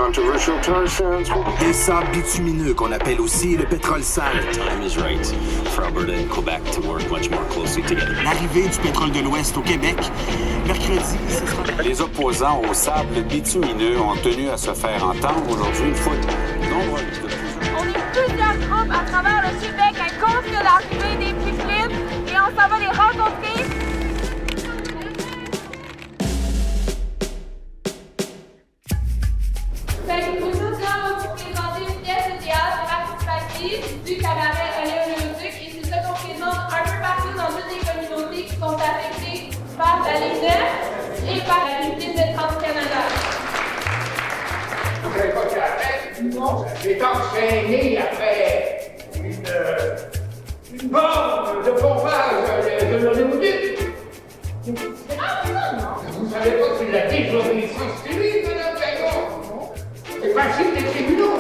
controversial tar sands. Des sables bitumineux qu'on appelle aussi le pétrole sale. The time is right for Alberta and Quebec to work much more closely together. L'arrivée du pétrole de l'Ouest au Québec, mercredi, ce sera... Les opposants au sable bitumineux ont tenu à se faire entendre aujourd'hui une fois nombreuses de plus. On est plusieurs groupes à travers le Québec à cause de l'arrivée des pipelines et on s'en va les rencontrer. Aujourd'hui, on va vous présenter une pièce idéale participative du cabaret Oléoléoduc et c'est ça qu'on présente un peu partout dans toutes les communautés qui sont affectées par la ligne 9 et par la ligne de Trans-Canada. Vous savez pas ce qu'il a fait? Non. J'ai enchaîné après une bande de pompage de l'oléoduc. Ah, ça, non! Vous savez pas que c'est la désobéissance civile de notre Congo? C'est facile des tribunaux.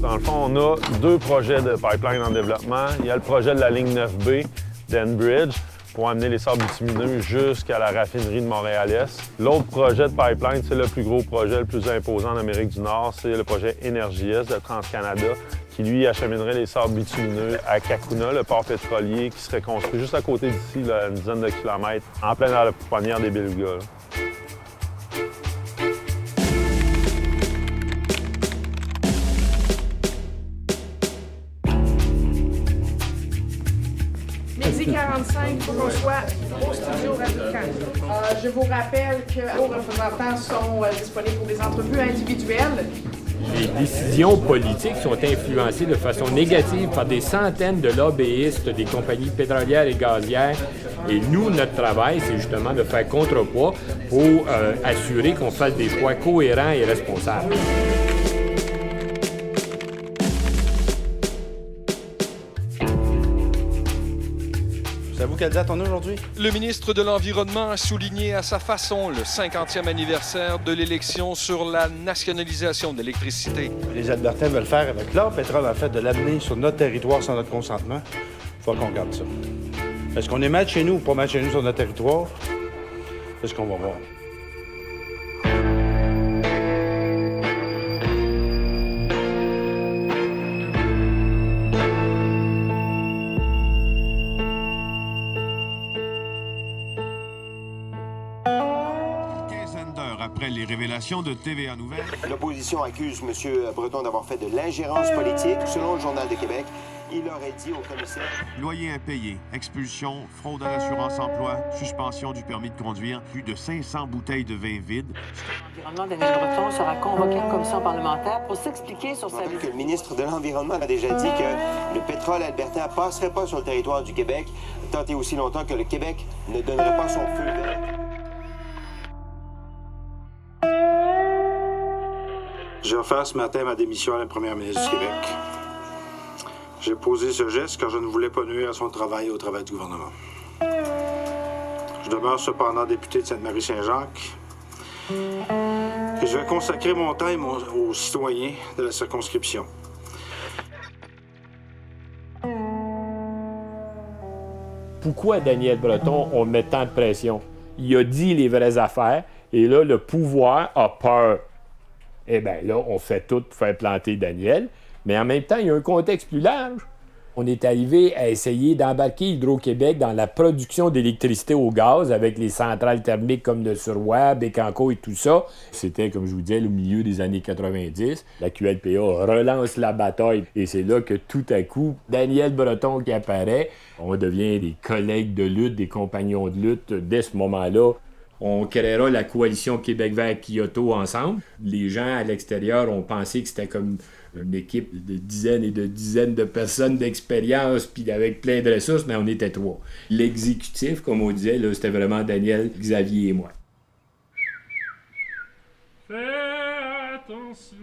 Dans le fond, on a deux projets de pipeline en développement. Il y a le projet de la ligne 9B d'Enbridge pour amener les sables bitumineux jusqu'à la raffinerie de Montréal-Est. L'autre projet de pipeline, c'est le plus gros projet, le plus imposant en Amérique du Nord, c'est le projet EnergyS de TransCanada qui, lui, acheminerait les sables bitumineux à Cacouna, le port pétrolier qui serait construit juste à côté d'ici, là, à une dizaine de kilomètres, en plein dans la pouponnière des Belugas. Midi 45, il faut qu'on soit au studio Radical. Je vous rappelle que vos représentants sont disponibles pour des entrevues individuelles. Les décisions politiques sont influencées de façon négative par des centaines de lobbyistes des compagnies pétrolières et gazières. Et nous, notre travail, c'est justement de faire contrepoids pour assurer qu'on fasse des choix cohérents et responsables. Savez-vous quelle date on a aujourd'hui? Le ministre de l'Environnement a souligné à sa façon le 50e anniversaire de l'élection sur la nationalisation de l'électricité. Les Albertains veulent faire avec leur pétrole, en fait, de l'amener sur notre territoire sans notre consentement. Il faut qu'on regarde ça. Est-ce qu'on est mal chez nous ou pas mal chez nous sur notre territoire? C'est ce qu'on va voir. Après les révélations de TVA Nouvelles. L'opposition accuse M. Breton d'avoir fait de l'ingérence politique. Selon le Journal de Québec, il aurait dit au commissaire... Loyer impayé, expulsion, fraude à l'assurance-emploi, suspension du permis de conduire, plus de 500 bouteilles de vin vide. L'environnement, Daniel Breton sera convoqué en commission parlementaire pour s'expliquer sur sa... que le ministre de l'Environnement a déjà dit que le pétrole albertain ne passerait pas sur le territoire du Québec, tant et aussi longtemps que le Québec ne donnerait pas son feu vert. J'ai offert ce matin ma démission à la première ministre du Québec. J'ai posé ce geste car je ne voulais pas nuire à son travail et au travail du gouvernement. Je demeure cependant député de Sainte-Marie-Saint-Jacques et je vais consacrer mon temps aux citoyens de la circonscription. Pourquoi Daniel Breton, on met tant de pression? Il a dit les vraies affaires et là, le pouvoir a peur. Eh bien là, on fait tout pour faire planter Daniel, mais en même temps, il y a un contexte plus large. On est arrivé à essayer d'embarquer Hydro-Québec dans la production d'électricité au gaz avec les centrales thermiques comme de Surroy, Bécancour et tout ça. C'était, comme je vous disais, au milieu des années 90. La QLPA relance la bataille et c'est là que tout à coup, Daniel Breton qui apparaît. On devient des collègues de lutte, des compagnons de lutte dès ce moment-là. On créera la coalition Québec vert Kyoto ensemble. Les gens à l'extérieur ont pensé que c'était comme une équipe de dizaines et de dizaines de personnes d'expérience, puis avec plein de ressources, mais on était trois. L'exécutif, comme on disait, là, c'était vraiment Daniel, Xavier et moi. Fais attention.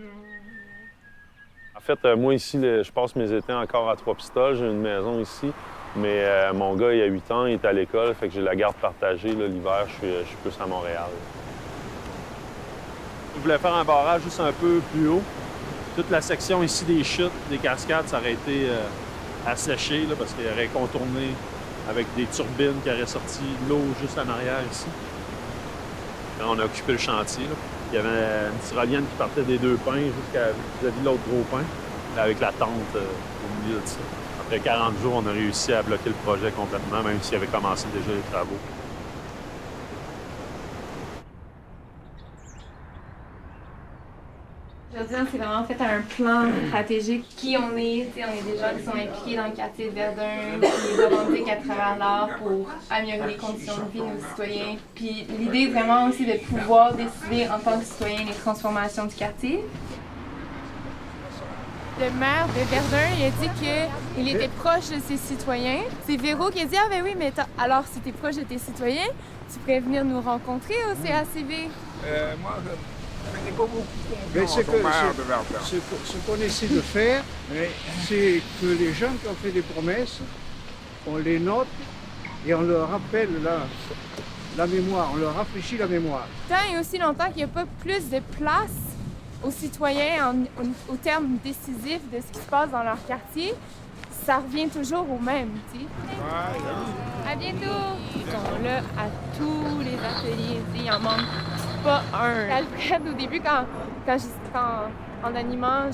En fait, moi ici, je passe mes étés encore à Trois-Pistoles. J'ai une maison ici. Mais mon gars, il a 8 ans, il est à l'école, fait que j'ai la garde partagée. Là, l'hiver, je suis plus à Montréal. Je voulais faire un barrage juste un peu plus haut. Toute la section ici des chutes, des cascades, ça aurait été asséché là, parce qu'il aurait contourné avec des turbines qui auraient sorti l'eau juste en arrière ici. Quand on a occupé le chantier, là, il y avait une tyrolienne qui partait des 2 pins jusqu'à vis-à-vis de l'autre gros pin, avec la tente au milieu de ça. Après 40 jours, on a réussi à bloquer le projet complètement, même s'il avait commencé déjà les travaux. Aujourd'hui, on s'est vraiment fait un plan stratégique. Qui on est des gens qui sont impliqués dans le quartier de Verdun, qui revendiquent à travers l'art pour améliorer les conditions de vie de nos citoyens. Puis l'idée est vraiment aussi de pouvoir décider en tant que citoyen les transformations du quartier. Le maire de Verdun, il a dit qu'il était proche de ses citoyens. C'est Véro qui a dit « Ah ben oui, mais alors si tu es proche de tes citoyens, tu pourrais venir nous rencontrer au CACV. » Moi, je n'ai pas beaucoup confiance ce qu'on essaie de faire, c'est que les gens qui ont fait des promesses, on les note et on leur rappelle la mémoire, on leur rafraîchit la mémoire. Tant et aussi longtemps qu'il n'y a pas plus de place aux citoyens au terme décisif de ce qui se passe dans leur quartier, ça revient toujours au même, tu sais. À bientôt! Ils sont là à tous les ateliers, tu sais, il en manque pas un. Alfred, au début, en animant,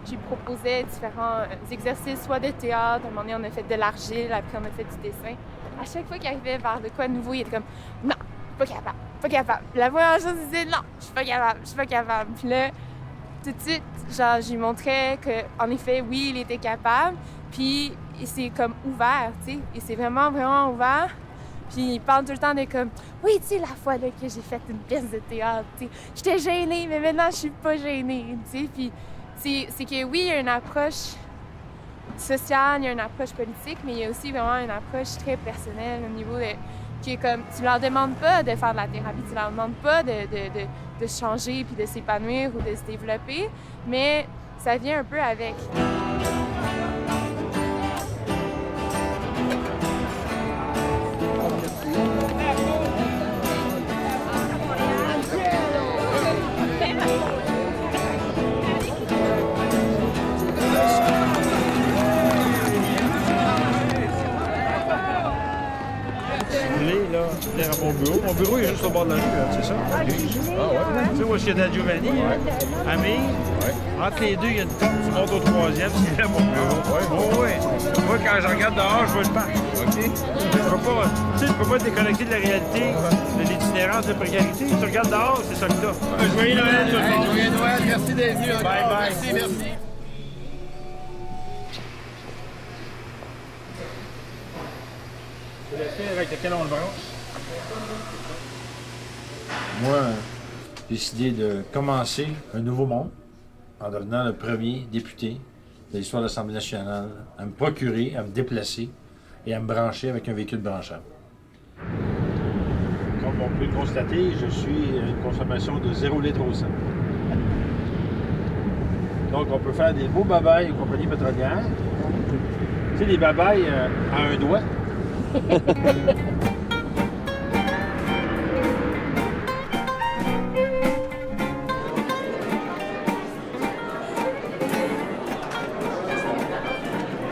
je lui proposais différents exercices, soit de théâtre, à un moment donné, on a fait de l'argile, après on a fait du dessin. À chaque fois qu'il arrivait vers de quoi de nouveau, il était comme « Non, pas capable. » La première chose, il disait « Non, je suis pas capable. » Puis là, tout de suite, genre, je lui montrais qu'en effet, oui, il était capable. Puis c'est comme ouvert, tu sais. Et c'est vraiment, vraiment ouvert. Puis il parle tout le temps de comme « Oui, tu sais, la fois là, que j'ai fait une pièce de théâtre, tu sais, j'étais gênée, mais maintenant, je suis pas gênée. » Tu sais, puis c'est que oui, il y a une approche sociale, il y a une approche politique, mais il y a aussi vraiment une approche très personnelle au niveau de... qui est comme, tu leur demandes pas de faire de la thérapie, tu leur demandes pas de changer puis de s'épanouir ou de se développer, mais ça vient un peu avec. À mon bureau. Mon bureau est juste au bord de la rue, c'est ça? Ah ouais? Tu sais où est-ce qu'il y a de la Giovanni? Amé? Entre les deux, il y a une porte. Tu montes au 3e, c'est là mon bureau. Oui. Moi, quand je regarde dehors, je vois le parc. OK? Tu peux pas te déconnecter de la réalité, de l'itinérance de précarité. Tu regardes dehors, c'est ça que t'as. Joyeux Noël, tout le monde. Joyeux Noël, merci d'être venu. Bye bye. Merci. C'est la fille avec laquelle on le branche. Moi, j'ai décidé de commencer un nouveau monde en devenant le premier député de l'histoire de l'Assemblée nationale à me procurer, à me déplacer et à me brancher avec un véhicule branchable. Comme on peut le constater, je suis à une consommation de 0 litre au 100. Donc, on peut faire des beaux babayes aux compagnies pétrolières. Tu sais, des babayes à un doigt.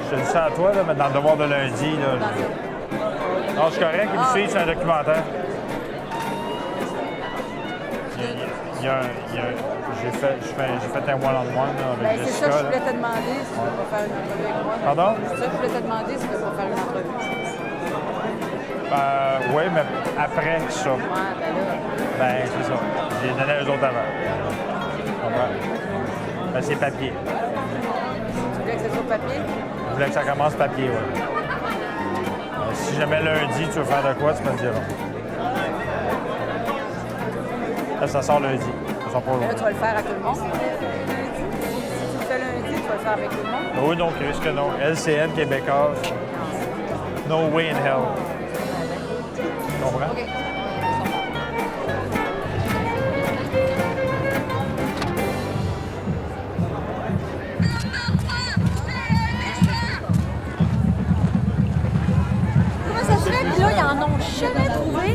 Je te dis ça à toi, là, mais dans le devoir de lundi, là. Non, c'est correct, il me suit, c'est un documentaire. J'ai fait un one-on-one avec Jessica. C'est ça que je voulais te demander si tu veux pas faire une entrevue avec moi. Pardon? C'est ça que je voulais te demander si tu veux pas faire une entrevue. Oui, mais après ça. Ouais, ben là. Ben, c'est ça. J'ai donné à eux autres avant. Ben, c'est papier. Tu voulais que ce soit papier? Je voulais que ça commence papier, oui. Si jamais lundi, tu veux faire de quoi, tu peux me dire. Là, ça sort lundi. Ça sort pas Là, tu vas le faire à tout le monde. Si tu le fais lundi, tu vas le faire avec tout le monde. Oui, donc, risque que non. LCN québécoise. No way in hell. Tu comprends? OK. Puis là, ils en ont jamais trouvé.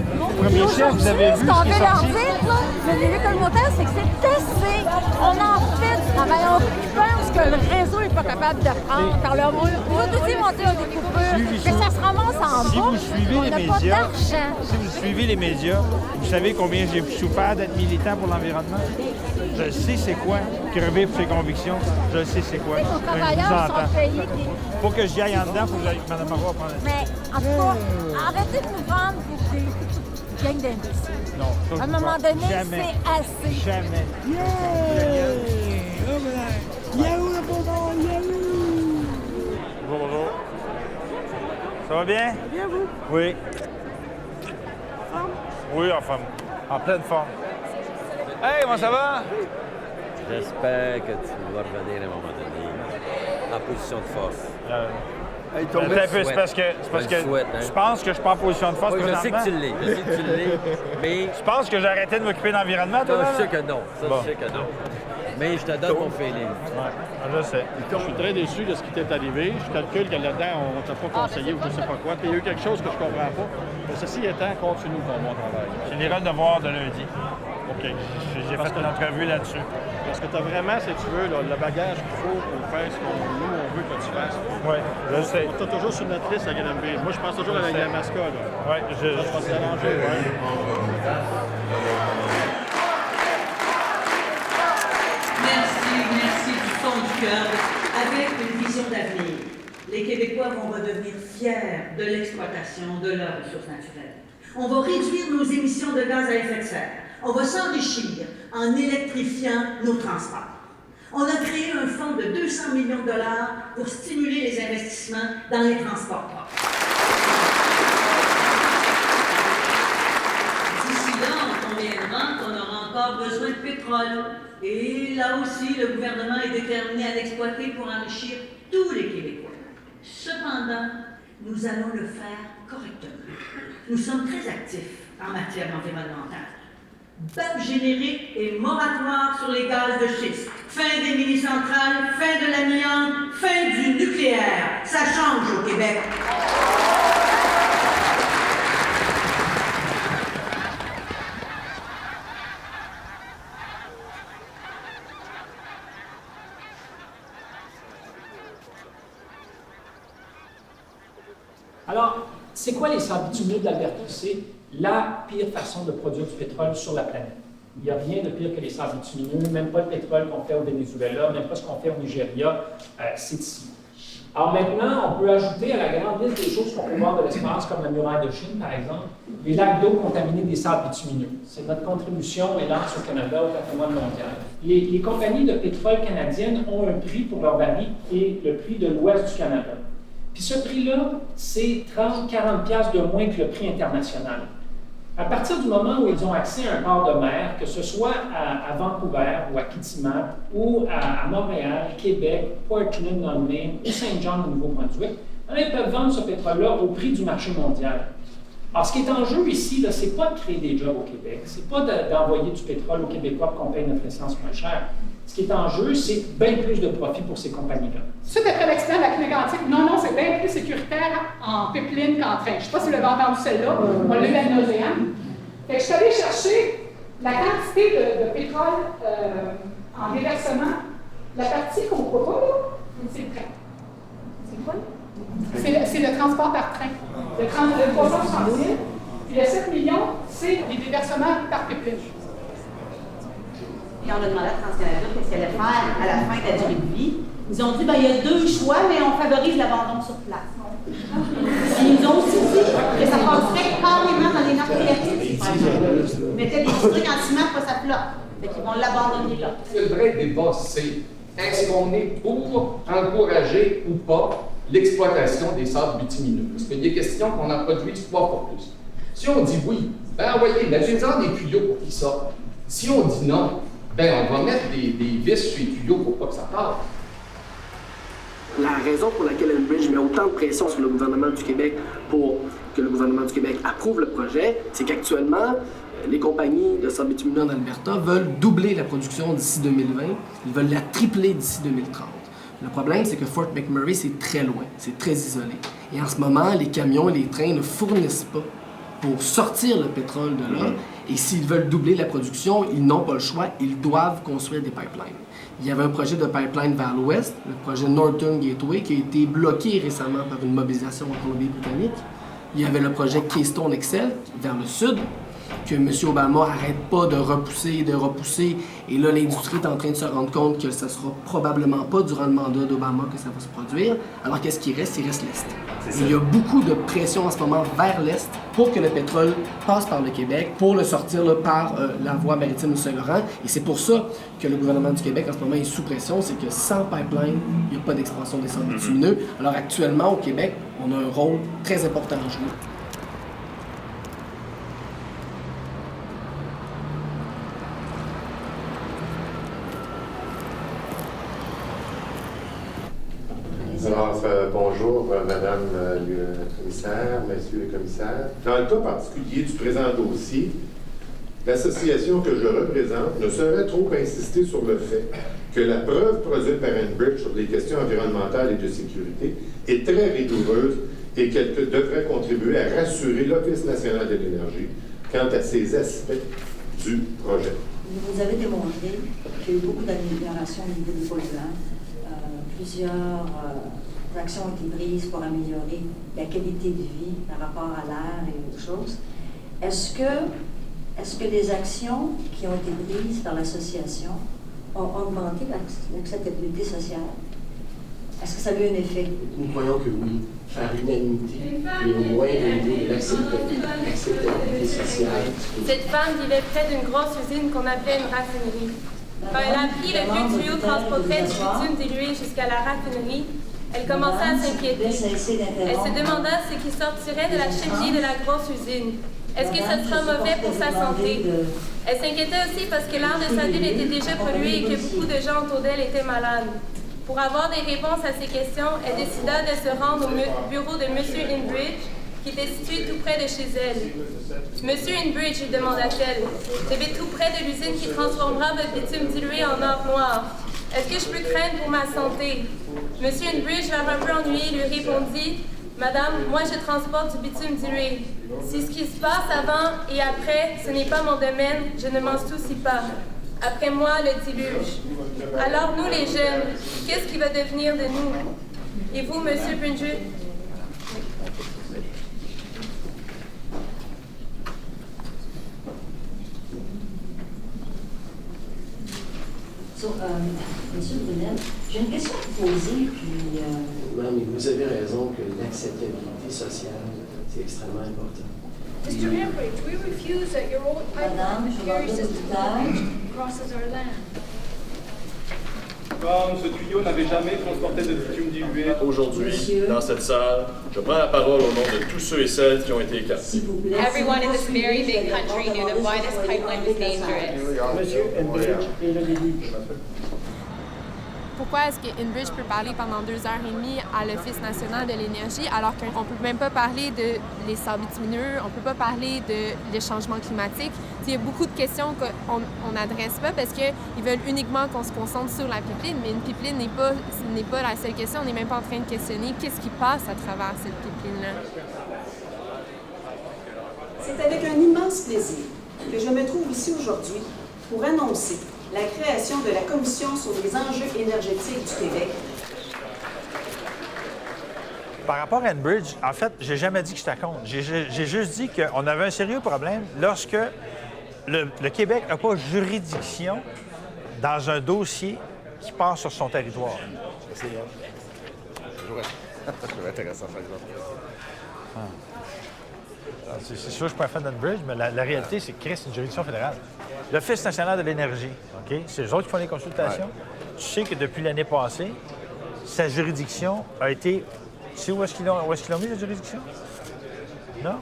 Premier chef, vous avez vu ce qu'on ce qui est veut leur sorti? dire, là, de l'école moteur, c'est que c'est assez. On en fait du travail. On pense que que le réseau n'est pas capable de prendre. Par le vous autres aussi montez au découpeur, mais ça se ramasse en Si bas. vous suivez on les n'a pas médias, d'argent. si vous suivez les médias, vous savez combien j'ai souffert d'être militant pour l'environnement? Je sais c'est quoi crever pour ses convictions. Je sais c'est quoi. Nos Je vous travailleurs entends. sont payés. Faut que j'y aille en dedans, faut que j'aille Mme Marois prendre. Mais en tout cas, arrêtez de nous vendre pour des gangs d'imbéciles. Non, ça, À un je moment comprends. donné, Jamais. c'est assez. Jamais. Bonjour. Ça va bien? Bien, vous? Oui. Oui, en forme. En pleine forme. Hey, comment ça va? J'espère que tu vas revenir à un moment donné en position de force. Hey, attends un peu, c'est parce que, je pense que je suis pas en position de force. Oui, je sais que tu l'es. Je sais que tu l'es. Mais. Je pense que j'ai arrêté de m'occuper de l'environnement, toi? Ça, je sais que non. Ça, Bon. je sais que non. Mais je te donne mon feeling. Je sais. Je suis très déçu de ce qui t'est arrivé. Je calcule que là-dedans, on ne t'a pas conseillé ou je ne sais pas quoi. Puis il y a eu quelque chose que je ne comprends pas. Mais ceci étant, continue ton bon travail. J'ai les le devoir de lundi. OK. J'ai fait une entrevue là-dessus. Parce que tu as vraiment, si tu veux, là, le bagage qu'il faut pour faire ce qu'on nous, on veut que tu fasses. Oui, je sais. Tu as toujours sur notre liste à Granby. Moi, je pense toujours à la Yamaska. Oui, Ça va te déranger, oui. Merci du fond du cœur. Avec une vision d'avenir, les Québécois vont redevenir fiers de l'exploitation de leurs ressources naturelles. On va réduire nos émissions de gaz à effet de serre. On va s'enrichir en électrifiant nos transports. On a créé un fonds de 200 millions de dollars pour stimuler les investissements dans les transports propres. D'ici là, on conviendra qu'on aura encore besoin de pétrole. Et là aussi, le gouvernement est déterminé à l'exploiter pour enrichir tous les Québécois. Cependant, nous allons le faire correctement. Nous sommes très actifs en matière environnementale. BAP générique et moratoire sur les gaz de schiste. Fin des mini-centrales, fin de l'amiante, fin du nucléaire. Ça change au Québec. Alors, c'est quoi les sables bitumineux de l'Alberta? C'est la pire façon de produire du pétrole sur la planète. Il n'y a rien de pire que les sables bitumineux, même pas le pétrole qu'on fait au Venezuela, même pas ce qu'on fait au Nigeria, c'est ici. Alors maintenant, on peut ajouter à la grande liste des choses qu'on peut voir de l'espace, comme la muraille de Chine, par exemple, les lacs d'eau contaminés des sables bitumineux. C'est notre contribution, hélas, au Canada, au patrimoine mondial. Les compagnies de pétrole canadiennes ont un prix pour leur baril qui est le prix de l'Ouest du Canada. Puis ce prix-là, c'est 30-40$ de moins que le prix international. À partir du moment où ils ont accès à un port de mer, que ce soit à Vancouver ou à Kitimat, ou à Montréal, Québec, Portland-on-Main ou Saint-John au Nouveau-Brunswick, ils peuvent vendre ce pétrole-là au prix du marché mondial. Alors, ce qui est en jeu ici, ce n'est pas de créer des jobs au Québec, ce n'est pas d'envoyer du pétrole aux Québécois pour qu'on paye notre essence moins cher. Ce qui est en jeu, c'est bien plus de profit pour ces compagnies-là. Suite après l'accident de la clinique antique, non, c'est bien plus sécuritaire en pipeline qu'en train. Je ne sais pas si vous l'avez entendu celle-là, on l'a eu à Nauséane. Fait que je suis allée chercher la quantité de pétrole en déversement. La partie qu'on ne voit pas, là, c'est le train. C'est quoi? C'est le transport par train. Le 360 000, puis le 7 millions, c'est les déversements par pipeline. Quand on a demandé à TransCanada qu'est-ce qu'elle allait faire à la fin de la durée de vie, ils ont dit il y a deux choix, mais on favorise l'abandon sur place. Ils nous ont aussi dit que ça passerait carrément dans les normes négatives. Ils mettaient des trucs en ciment pour ça flotte. Fait qu'ils vont l'abandonner là. Le vrai débat, c'est est-ce qu'on est pour encourager ou pas l'exploitation des sables bitumineux? Parce qu'il y a question qu'on en produise 3 fois plus. Si on dit oui, ben envoyez, mettez-en des tuyaux pour qu'ils sortent. Si on dit non, ben on va mettre des vis sur les tuyaux pour pas que ça parte. La raison pour laquelle Enbridge met autant de pression sur le gouvernement du Québec pour que le gouvernement du Québec approuve le projet, c'est qu'actuellement, les compagnies de sables bitumineux en Alberta veulent doubler la production d'ici 2020. Ils veulent la tripler d'ici 2030. Le problème, c'est que Fort McMurray, c'est très loin, c'est très isolé. Et en ce moment, les camions et les trains ne fournissent pas pour sortir le pétrole de là. Et s'ils veulent doubler la production, ils n'ont pas le choix, ils doivent construire des pipelines. Il y avait un projet de pipeline vers l'ouest, le projet Northern Gateway, qui a été bloqué récemment par une mobilisation en Colombie-Britannique. Il y avait le projet Keystone XL vers le sud, que M. Obama n'arrête pas de repousser. Et là, l'industrie est en train de se rendre compte que ce ne sera probablement pas durant le mandat d'Obama que ça va se produire. Alors qu'est-ce qui reste? Il reste l'Est. Il y a beaucoup de pression en ce moment vers l'Est pour que le pétrole passe par le Québec, pour le sortir là, par la voie maritime du Saint-Laurent. Et c'est pour ça que le gouvernement du Québec en ce moment est sous pression, c'est que sans pipeline, il n'y a pas d'expansion des sables bitumineux. Alors actuellement, au Québec, on a un rôle très important à jouer. Alors, bonjour, Madame le commissaire, Messieurs les commissaires. Dans le cas particulier du présent dossier, l'association que je représente ne saurait trop insister sur le fait que la preuve produite par Enbridge sur les questions environnementales et de sécurité est très rigoureuse et qu'elle devrait contribuer à rassurer l'Office national de l'énergie quant à ces aspects du projet. Vous avez démontré qu'il y a eu beaucoup d'améliorations au niveau des polluants. Plusieurs actions ont été prises pour améliorer la qualité de vie par rapport à l'air et autres choses. Est-ce que les actions qui ont été prises par l'association ont augmenté l'acceptabilité sociale? Est-ce que ça a eu un effet? Nous croyons que oui, par unanimité, et au moins au niveau de l'acceptabilité sociale. Cette femme vivait près d'une grosse usine qu'on appelait une raffinerie. Quand elle a appris le vieux tuyau transportait du bitume dilué jusqu'à la raffinerie, elle commença à s'inquiéter. Elle se demanda ce qui sortirait de la chimie de la grosse usine. Est-ce que ce sera mauvais pour sa santé? Elle s'inquiétait aussi parce que l'air de sa ville était déjà pollué et que beaucoup de gens autour d'elle étaient malades. Pour avoir des réponses à ces questions, elle décida de se rendre au bureau de M. Enbridge, qui était situé tout près de chez elle. Monsieur Enbridge, lui demanda-t-elle, j'habite tout près de l'usine qui transformera votre bitume dilué en or noir. Est-ce que je peux craindre pour ma santé? Monsieur Enbridge, l'air un peu ennuyé, lui répondit, Madame, moi je transporte du bitume dilué. Si ce qui se passe avant et après, ce n'est pas mon domaine, je ne m'en soucie pas. Après moi, le déluge. Alors nous, les jeunes, qu'est-ce qui va devenir de nous? Et vous, Monsieur Enbridge? Monsieur Brunel, j'ai une question à vous poser, puis... Madame, vous avez raison que l'acceptabilité sociale, c'est extrêmement important. Mr. Enbridge, we refuse that your old pipeline security system crosses our land. Comme ce tuyau n'avait jamais transporté de bitume dilué. Aujourd'hui, dans cette salle, je prends la parole au nom de tous ceux et celles qui ont été écartés. Everyone in this very big country knew that why this pipeline was dangerous. Monsieur Enbridge et le début. Pourquoi est-ce que Enbridge peut parler pendant 2h30 à l'Office national de l'énergie alors qu'on ne peut même pas parler de les sables bitumineux, on ne peut pas parler de changement climatique? Il y a beaucoup de questions qu'on n'adresse pas parce qu'ils veulent uniquement qu'on se concentre sur la pipeline, mais une pipeline n'est pas la seule question. On n'est même pas en train de questionner qu'est-ce qui passe à travers cette pipeline-là. C'est avec un immense plaisir que je me trouve ici aujourd'hui pour annoncer la création de la Commission sur les enjeux énergétiques du Québec. Par rapport à Enbridge, en fait, j'ai jamais dit que j'étais contre. J'ai juste dit qu'on avait un sérieux problème lorsque le Québec n'a pas juridiction dans un dossier qui passe sur son territoire. C'est toujours intéressant, par exemple. C'est sûr que je ne suis pas un fan d'Enbridge, mais la réalité, c'est que c'est une juridiction fédérale. L'Office national de l'énergie, OK? C'est eux autres qui font les consultations. Ouais. Tu sais que depuis l'année passée, sa juridiction a été... Tu sais où est-ce qu'ils l'ont mis, la juridiction? Non?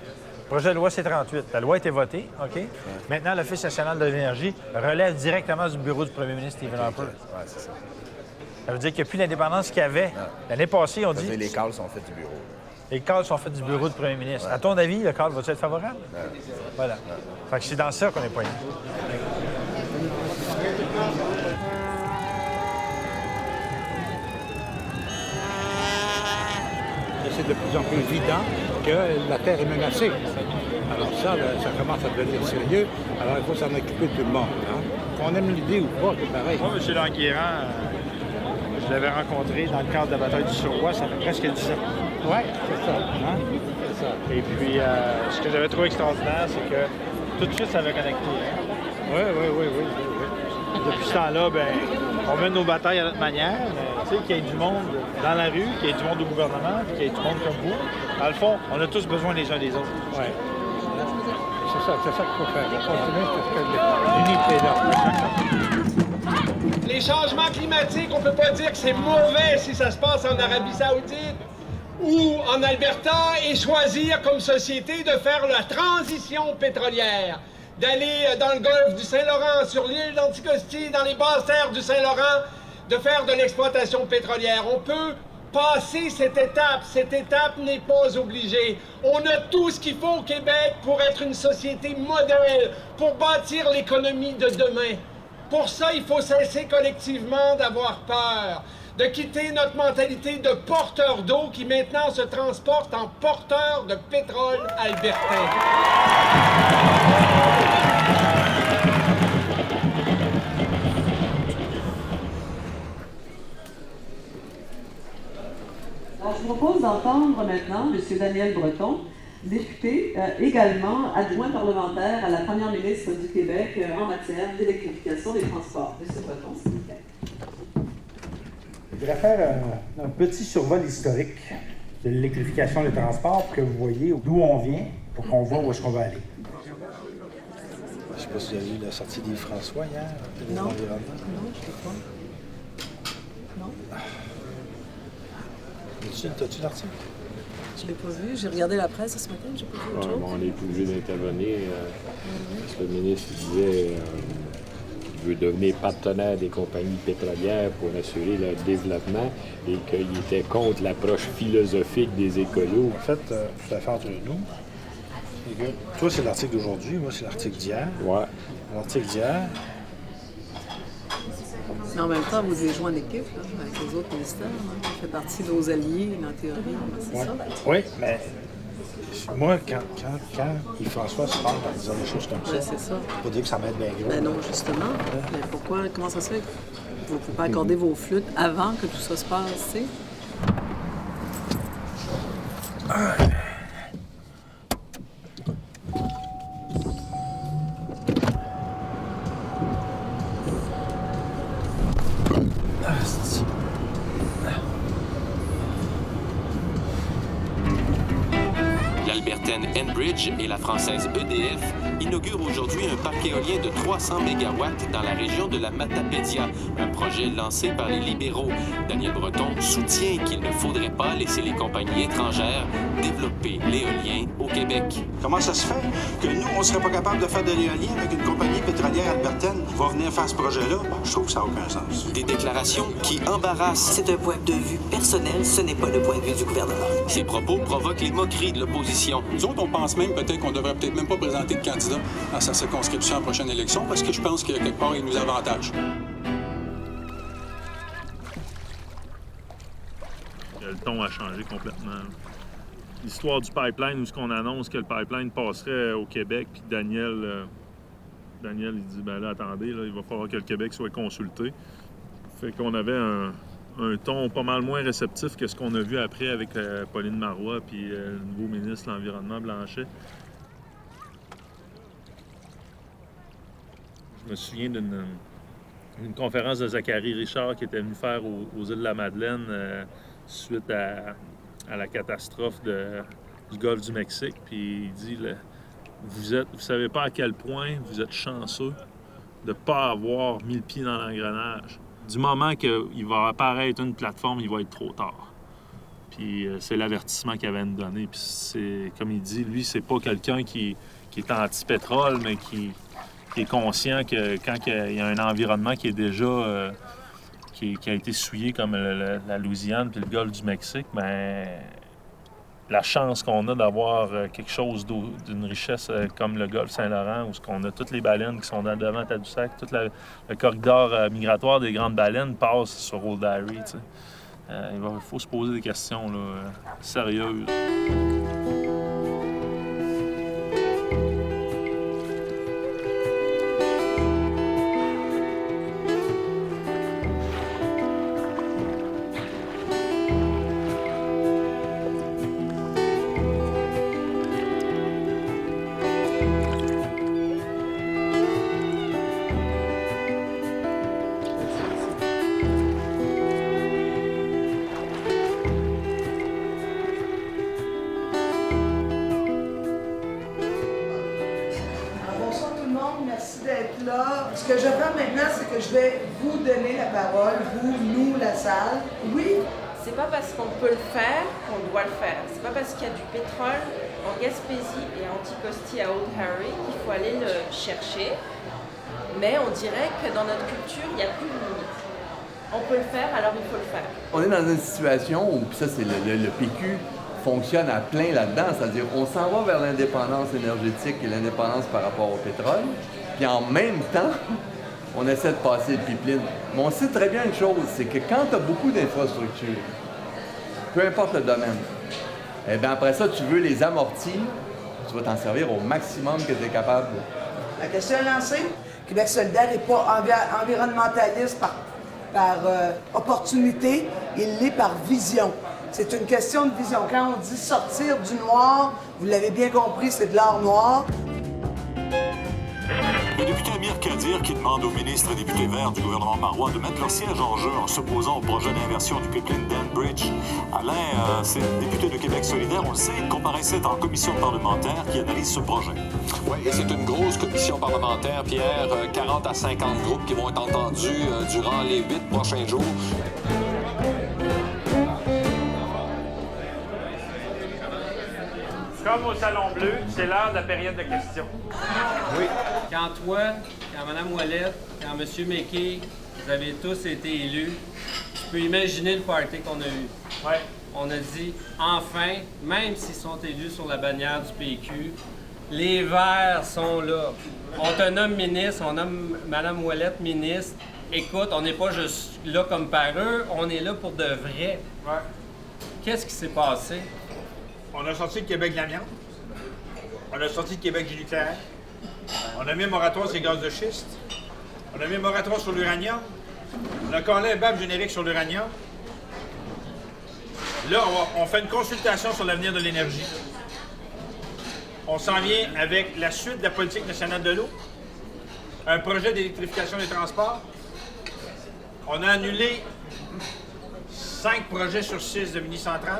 Projet de loi C-38. La loi a été votée, OK? Ouais. Maintenant, l'Office national de l'énergie relève directement du bureau du premier ministre Stephen Harper. Oui, c'est ça. Ça veut dire qu'il n'y a plus l'indépendance qu'il y avait. Ouais. L'année passée, on dit... Les cadres sont faits du bureau. Les cadres sont faits du bureau du premier ministre. Ouais. À ton avis, le cadre va-t-il être favorable? Ouais. Voilà. Ouais. Fait que c'est dans ça qu'on est poigné. C'est de plus en plus évident que la Terre est menacée. Alors ça, ça commence à devenir sérieux. Alors il faut s'en occuper tout le monde. Hein? Qu'on aime l'idée ou pas, c'est pareil. Moi, M. Languérand, je l'avais rencontré dans le cadre de la bataille du Suroît, ça fait presque 10 ans. Oui, c'est ça. Hein? C'est ça. Et puis, ce que j'avais trouvé extraordinaire, c'est que tout de suite, ça avait connecté. Hein? Oui. Depuis ce temps-là, ben, on mène nos batailles à notre manière, mais qu'il y ait du monde dans la rue, qu'il y ait du monde au gouvernement, qu'il y ait du monde comme vous. Dans le fond, on a tous besoin les uns des autres. Oui. C'est ça qu'il faut faire. On continue parce que l'unité est là. Les changements climatiques, on ne peut pas dire que c'est mauvais si ça se passe en Arabie Saoudite ou en Alberta et choisir comme société de faire la transition pétrolière, d'aller dans le golfe du Saint-Laurent, sur l'île d'Anticosti, dans les basses terres du Saint-Laurent, de faire de l'exploitation pétrolière. On peut passer cette étape n'est pas obligée. On a tout ce qu'il faut au Québec pour être une société modèle, pour bâtir l'économie de demain. Pour ça, il faut cesser collectivement d'avoir peur, de quitter notre mentalité de porteur d'eau qui maintenant se transporte en porteur de pétrole albertain. Alors, je vous propose d'entendre maintenant M. Daniel Breton, député, également adjoint parlementaire à la première ministre du Québec en matière d'électrification des transports. M. Breton, s'il vous plaît. Je voudrais faire un petit survol historique de l'électrification des transports pour que vous voyez d'où on vient, pour qu'on voit où est-ce qu'on va aller. Je ne sais pas si vous avez vu la sortie d'Yves François hier, de l'environnement. Non, je ne sais pas. Non. T'as-tu l'article? Je ne l'ai pas vu. J'ai regardé la presse ce matin, je n'ai pas vu autre chose. Bon, on n'est plus obligé d'intervenir. Parce que le ministre disait qu'il veut devenir partenaire des compagnies pétrolières pour assurer leur développement et qu'il était contre l'approche philosophique des écolos. En fait, tout à fait entre nous. Toi, c'est l'article d'aujourd'hui, moi, c'est l'article d'hier. Ouais. L'article d'hier. Mais en même temps, vous êtes joint d'équipe avec les autres ministères. Hein. Ça fait partie de nos alliés, en théorie. C'est ça? Oui, mais moi, quand Yves-François se parle en disant des choses comme ça, c'est ça. Faut dire que ça m'aide bien gros. Ben non, justement. Mais pourquoi, comment ça se fait? Vous ne pouvez pas accorder vos flûtes avant que tout ça se passe, tu sais? L'Albertaine Enbridge et la française EDF inaugurent aujourd'hui un parc éolien de 300 mégawatts dans la région de la Matapédia, un projet lancé par les libéraux. Daniel Breton soutient qu'il ne faudrait pas laisser les compagnies étrangères développer l'éolien au Québec. Comment ça se fait que nous, on ne serait pas capable de faire de l'éolien avec une compagnie pétrolière albertaine va venir faire ce projet-là? Je trouve que ça n'a aucun sens. Des déclarations qui embarrassent. C'est un point de vue personnel, ce n'est pas le point de vue du gouvernement. Ces propos provoquent les moqueries de l'opposition. Nous autres, on pense même peut-être qu'on devrait peut-être même pas présenter de candidat à sa circonscription à la prochaine élection parce que je pense qu'il y a quelque part, il nous avantage. Le ton a changé complètement. L'histoire du pipeline, où ce qu'on annonce que le pipeline passerait au Québec, puis Daniel, il dit, ben là, attendez, là, il va falloir que le Québec soit consulté. Fait qu'on avait un ton pas mal moins réceptif que ce qu'on a vu après avec Pauline Marois puis le nouveau ministre de l'Environnement, Blanchet. Je me souviens d'une conférence de Zachary Richard qui était venu faire aux îles de la Madeleine suite à la catastrophe du golfe du Mexique. Puis il dit, vous savez pas à quel point vous êtes chanceux de ne pas avoir mis le pied dans l'engrenage. Du moment qu'il va apparaître une plateforme, il va être trop tard. Puis c'est l'avertissement qu'il avait à nous donner. Puis c'est, comme il dit, lui, c'est pas quelqu'un qui est anti-pétrole, mais qui est conscient que quand il y a un environnement qui est déjà qui a été souillé comme la Louisiane puis le golfe du Mexique, bien, la chance qu'on a d'avoir quelque chose d'une richesse comme le golfe Saint-Laurent, où on a toutes les baleines qui sont devant Tadoussac, tout le corridor migratoire des grandes baleines passe sur Old Harry. Il faut se poser des questions là, sérieuses. que je vais faire maintenant, c'est que je vais vous donner la parole, vous, nous, la salle. Oui? C'est pas parce qu'on peut le faire qu'on doit le faire. C'est pas parce qu'il y a du pétrole en Gaspésie et à Anticosti, à Old Harry, qu'il faut aller le chercher. Mais on dirait que dans notre culture, il n'y a plus de limite. On peut le faire, alors il faut le faire. On est dans une situation où, puis ça, c'est le PQ fonctionne à plein là-dedans, c'est-à-dire on s'en va vers l'indépendance énergétique et l'indépendance par rapport au pétrole, puis en même temps, on essaie de passer le pipeline. Mais on sait très bien une chose, c'est que quand tu as beaucoup d'infrastructures, peu importe le domaine, eh bien après ça, tu veux les amortir, tu vas t'en servir au maximum que tu es capable. La question est lancée. Québec solidaire n'est pas environnementaliste par opportunité, il l'est par vision. C'est une question de vision. Quand on dit sortir du noir, vous l'avez bien compris, c'est de l'or noir. Le député Amir Kadir qui demande aux ministres et députés verts du gouvernement marois de mettre leur siège en jeu en s'opposant au projet d'inversion du pipeline d'Enbridge. Alain, c'est le député de Québec solidaire, on le sait, comparaissait en commission parlementaire qui analyse ce projet. Oui, et c'est une grosse commission parlementaire, Pierre. 40 à 50 groupes qui vont être entendus durant les 8 prochains jours. Comme au Salon Bleu, c'est l'heure de la période de questions. Oui. Quand toi, quand Mme Ouellette, quand M. McKay, vous avez tous été élus, tu peux imaginer le party qu'on a eu. Ouais. On a dit, enfin, même s'ils sont élus sur la bannière du PQ, les Verts sont là. On te nomme ministre, on nomme Mme Ouellette ministre. Écoute, on n'est pas juste là comme par eux, on est là pour de vrai. Ouais. Qu'est-ce qui s'est passé? On a sorti le Québec de l'amiante. On a sorti le Québec du nucléaire. On a mis un moratoire sur les gaz de schiste. On a mis un moratoire sur l'uranium. On a collé un BAP générique sur l'uranium. Là, on fait une consultation sur l'avenir de l'énergie. On s'en vient avec la suite de la politique nationale de l'eau. Un projet d'électrification des transports. On a annulé 5 projets sur 6 de mini-centrales.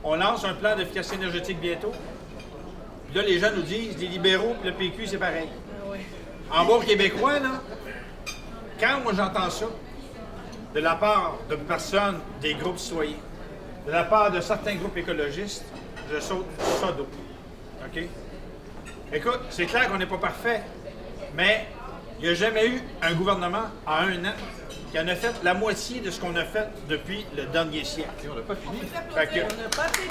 On lance un plan d'efficacité énergétique bientôt. Puis là, les gens nous disent, les libéraux et le PQ, c'est pareil. Ah oui. En bon québécois, là, quand moi j'entends ça, de la part de personnes, des groupes citoyens, de la part de certains groupes écologistes, je saute ça d'eau. OK? Écoute, c'est clair qu'on n'est pas parfait, mais il n'y a jamais eu un gouvernement en 1 an qui en a fait la moitié de ce qu'on a fait depuis le dernier siècle. Et on n'a pas fini. On n'a pas fini.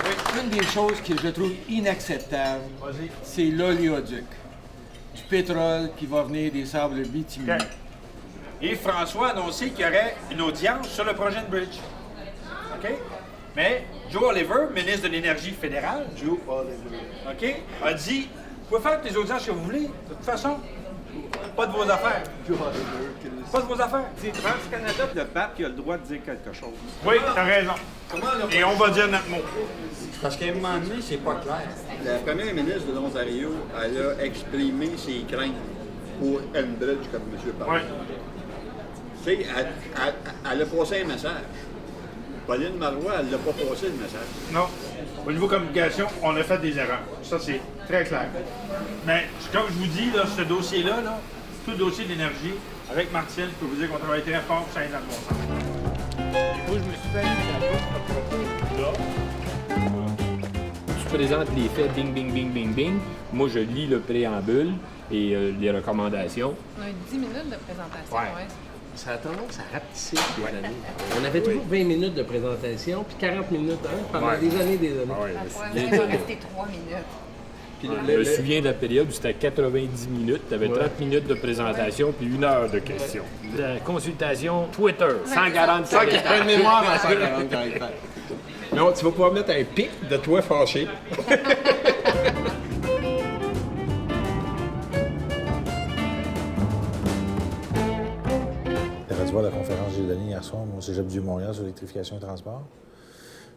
Oui. Une des choses que je trouve inacceptable, c'est l'oléoduc. Du pétrole qui va venir des sables bitumineux. Okay. Et François a annoncé qu'il y aurait une audience sur le projet Enbridge. OK? Mais Joe Oliver, ministre de l'Énergie fédérale, OK, a dit, vous pouvez faire toutes les audiences que vous voulez, de toute façon. Pas de vos affaires. Pas de vos affaires. C'est TransCanada et le BAP qui a le droit de dire quelque chose. Oui, t'as raison. Et on va dire notre mot. Parce qu'à un moment donné, c'est pas clair. La première ministre de l'Ontario, elle a exprimé ses craintes pour Enbridge, comme M. parlait. Tu sais, elle a passé un message. Pauline Marois, elle n'a pas passé le message. Non. Au niveau communication, on a fait des erreurs. Ça, c'est très clair. Mais comme je vous dis, là, ce dossier-là, là, tout le dossier de l'énergie, avec Martine, je peux vous dire qu'on travaille très fort pour ça dans le bon sens. Moi, je me suis fait là. Tu présentes les faits, bing, bing, bing, bing, bing. Moi, je lis le préambule et les recommandations. On a 10 minutes de présentation, ouais. Ça a tendance à rapetisser des années. On avait toujours 20 minutes de présentation, puis 40 minutes pendant des années et des années. Il va rester 3 minutes. Puis je me souviens de la période où c'était 90 minutes, tu avais 30 minutes de présentation, puis 1 heure de questions. La consultation Twitter, 140 caractères. Une mémoire à 140 caractères. Non, tu vas pouvoir mettre un pic de toi fâché. De la conférence que j'ai donnée hier soir au Cégep du Montréal sur l'électrification et le transport.